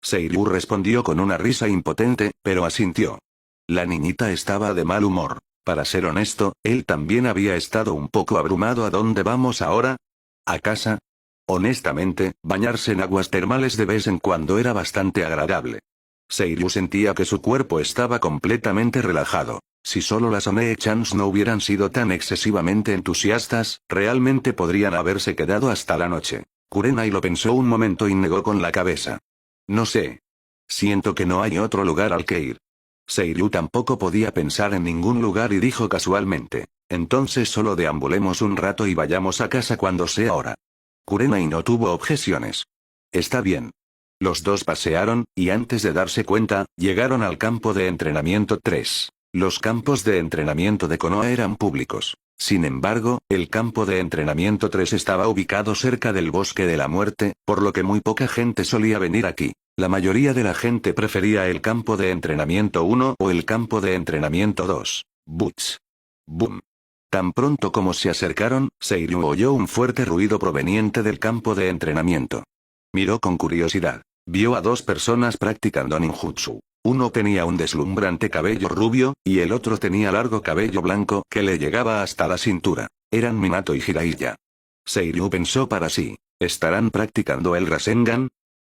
S1: Seiryu respondió con una risa impotente, pero asintió. La niñita estaba de mal humor. Para ser honesto, él también había estado un poco abrumado. ¿A dónde vamos ahora? ¿A casa? Honestamente, bañarse en aguas termales de vez en cuando era bastante agradable. Seiryu sentía que su cuerpo estaba completamente relajado. Si solo las One-chans no hubieran sido tan excesivamente entusiastas, realmente podrían haberse quedado hasta la noche. Kurenai lo pensó un momento y negó con la cabeza. No sé. Siento que no hay otro lugar al que ir. Seiryu tampoco podía pensar en ningún lugar y dijo casualmente. Entonces solo deambulemos un rato y vayamos a casa cuando sea hora. Kurenai no tuvo objeciones. Está bien. Los dos pasearon, y antes de darse cuenta, llegaron al campo de entrenamiento 3. Los campos de entrenamiento de Konoha eran públicos. Sin embargo, el campo de entrenamiento 3 estaba ubicado cerca del bosque de la muerte, por lo que muy poca gente solía venir aquí. La mayoría de la gente prefería el campo de entrenamiento 1 o el campo de entrenamiento 2. Butch. Boom. Tan pronto como se acercaron, Seiryu oyó un fuerte ruido proveniente del campo de entrenamiento. Miró con curiosidad. Vio a dos personas practicando ninjutsu. Uno tenía un deslumbrante cabello rubio, y el otro tenía largo cabello blanco que le llegaba hasta la cintura. Eran Minato y Jiraiya. Seiryu pensó para sí. ¿Estarán practicando el Rasengan?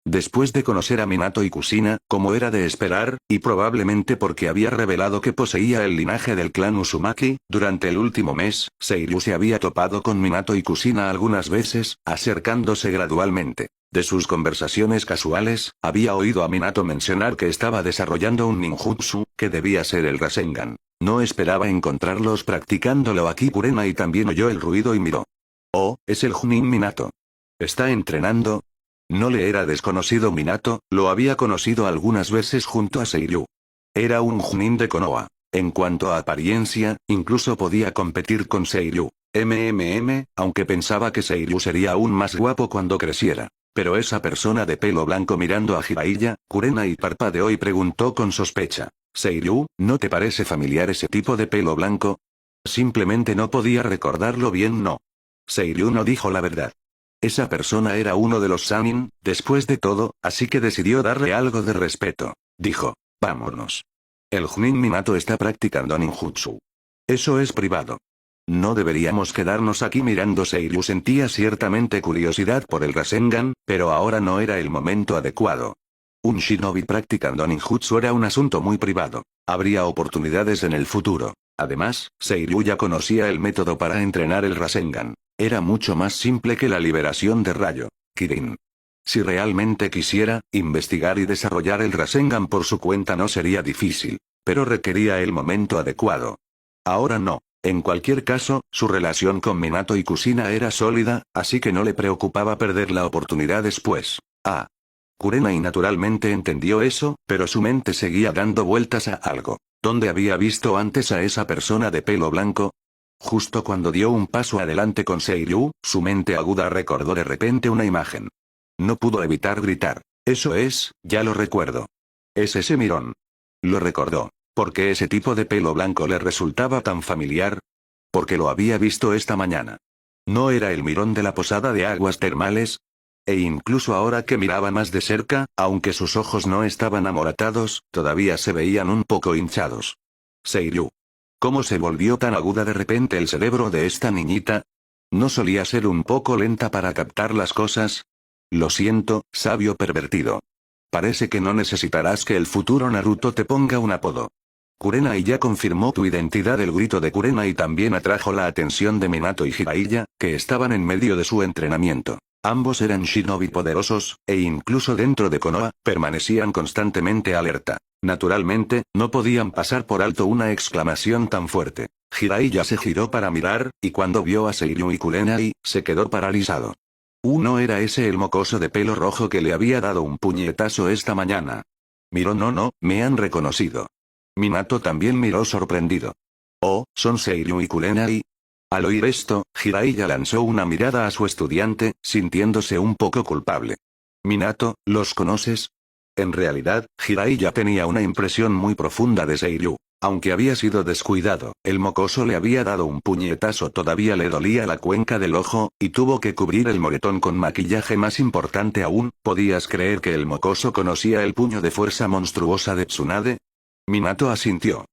S1: Después de conocer a Minato y Kushina, como era de esperar, y probablemente porque había revelado que poseía el linaje del clan Uzumaki, durante el último mes, Seiryu se había topado con Minato y Kushina algunas veces, acercándose gradualmente. De sus conversaciones casuales, había oído a Minato mencionar que estaba desarrollando un ninjutsu, que debía ser el Rasengan. No esperaba encontrarlos practicándolo aquí. Kurenai también oyó el ruido y miró. Oh, es el Junin Minato. ¿Está entrenando? No le era desconocido Minato, lo había conocido algunas veces junto a Seiryu. Era un Junin de Konoha. En cuanto a apariencia, incluso podía competir con Seiryu. Aunque pensaba que Seiryu sería aún más guapo cuando creciera. Pero esa persona de pelo blanco mirando a Jiraiya, Kurenai parpadeó y preguntó con sospecha. Seiryu, ¿no te parece familiar ese tipo de pelo blanco? Simplemente no podía recordarlo bien. No. Seiryu no dijo la verdad. Esa persona era uno de los Sannin, después de todo, así que decidió darle algo de respeto. Dijo, vámonos. El Junin Minato está practicando ninjutsu. Eso es privado. No deberíamos quedarnos aquí mirando. Seiryu sentía ciertamente curiosidad por el Rasengan, pero ahora no era el momento adecuado. Un shinobi practicando ninjutsu era un asunto muy privado. Habría oportunidades en el futuro. Además, Seiryu ya conocía el método para entrenar el Rasengan. Era mucho más simple que la liberación de rayo. Kirin. Si realmente quisiera, investigar y desarrollar el Rasengan por su cuenta no sería difícil. Pero requería el momento adecuado. Ahora no. En cualquier caso, su relación con Minato y Kushina era sólida, así que no le preocupaba perder la oportunidad después. Kurenai naturalmente entendió eso, pero su mente seguía dando vueltas a algo. ¿Dónde había visto antes a esa persona de pelo blanco? Justo cuando dio un paso adelante con Seiryu, su mente aguda recordó de repente una imagen. No pudo evitar gritar. Eso es, ya lo recuerdo. Es ese mirón. Lo recordó. ¿Por qué ese tipo de pelo blanco le resultaba tan familiar? Porque lo había visto esta mañana. ¿No era el mirón de la posada de aguas termales? E incluso ahora que miraba más de cerca, aunque sus ojos no estaban amoratados, todavía se veían un poco hinchados. Seiryu. ¿Cómo se volvió tan aguda de repente el cerebro de esta niñita? ¿No solía ser un poco lenta para captar las cosas? Lo siento, sabio pervertido. Parece que no necesitarás que el futuro Naruto te ponga un apodo. Kurenai ya confirmó tu identidad. El grito de Kurenai también atrajo la atención de Minato y Jiraiya, que estaban en medio de su entrenamiento. Ambos eran shinobi poderosos, e incluso dentro de Konoha, permanecían constantemente alerta. Naturalmente, no podían pasar por alto una exclamación tan fuerte. Jiraiya se giró para mirar, y cuando vio a Seiryu y Kurenai, se quedó paralizado. ¿No era ese el mocoso de pelo rojo que le había dado un puñetazo esta mañana? Miró. No, me han reconocido. Minato también miró sorprendido. Oh, son Seiryu y Kurenai. Al oír esto, Jiraiya lanzó una mirada a su estudiante, sintiéndose un poco culpable. Minato, ¿los conoces? En realidad, Jiraiya tenía una impresión muy profunda de Seiryu. Aunque había sido descuidado, el mocoso le había dado un puñetazo, todavía le dolía la cuenca del ojo, y tuvo que cubrir el moretón con maquillaje. Más importante aún, ¿podías creer que el mocoso conocía el puño de fuerza monstruosa de Tsunade? Minato asintió.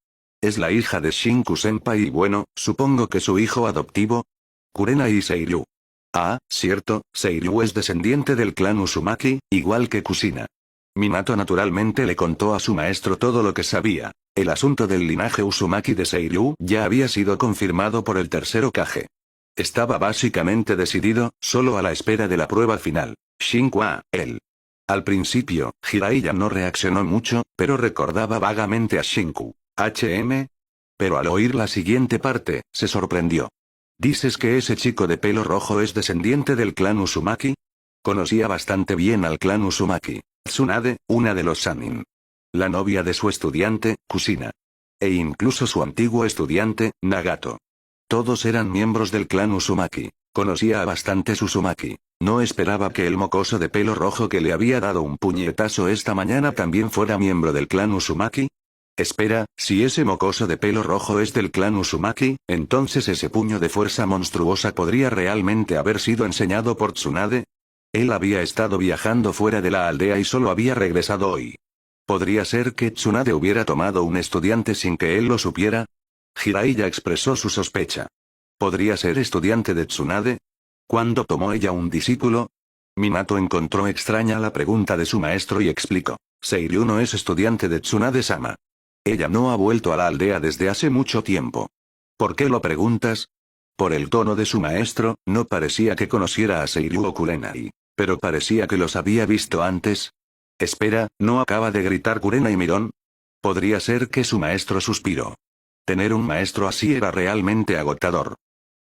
S1: Es la hija de Shinku-senpai y bueno, supongo que su hijo adoptivo. Kurena y Seiryu. Ah, cierto, Seiryu es descendiente del clan Uzumaki, igual que Kushina. Minato naturalmente le contó a su maestro todo lo que sabía. El asunto del linaje Uzumaki de Seiryu ya había sido confirmado por el tercer Hokage. Estaba básicamente decidido, solo a la espera de la prueba final. Shinku él. Al principio, Jiraiya no reaccionó mucho, pero recordaba vagamente a Shinku. Pero al oír la siguiente parte, se sorprendió. ¿Dices que ese chico de pelo rojo es descendiente del clan Uzumaki? Conocía bastante bien al clan Uzumaki. Tsunade, una de los Sannin. La novia de su estudiante, Kushina. E incluso su antiguo estudiante, Nagato. Todos eran miembros del clan Uzumaki. Conocía a bastantes Uzumaki. No esperaba que el mocoso de pelo rojo que le había dado un puñetazo esta mañana también fuera miembro del clan Uzumaki. Espera, si ese mocoso de pelo rojo es del clan Uzumaki, entonces ese puño de fuerza monstruosa podría realmente haber sido enseñado por Tsunade. Él había estado viajando fuera de la aldea y solo había regresado hoy. ¿Podría ser que Tsunade hubiera tomado un estudiante sin que él lo supiera? Jiraiya expresó su sospecha. ¿Podría ser estudiante de Tsunade? ¿Cuándo tomó ella un discípulo? Minato encontró extraña la pregunta de su maestro y explicó. Seiryu no es estudiante de Tsunade-sama. Ella no ha vuelto a la aldea desde hace mucho tiempo. ¿Por qué lo preguntas? Por el tono de su maestro, no parecía que conociera a Seiryu o Kurenai. Pero parecía que los había visto antes. Espera, ¿no acaba de gritar Kurenai Mirón? Podría ser que su maestro suspiró. Tener un maestro así era realmente agotador.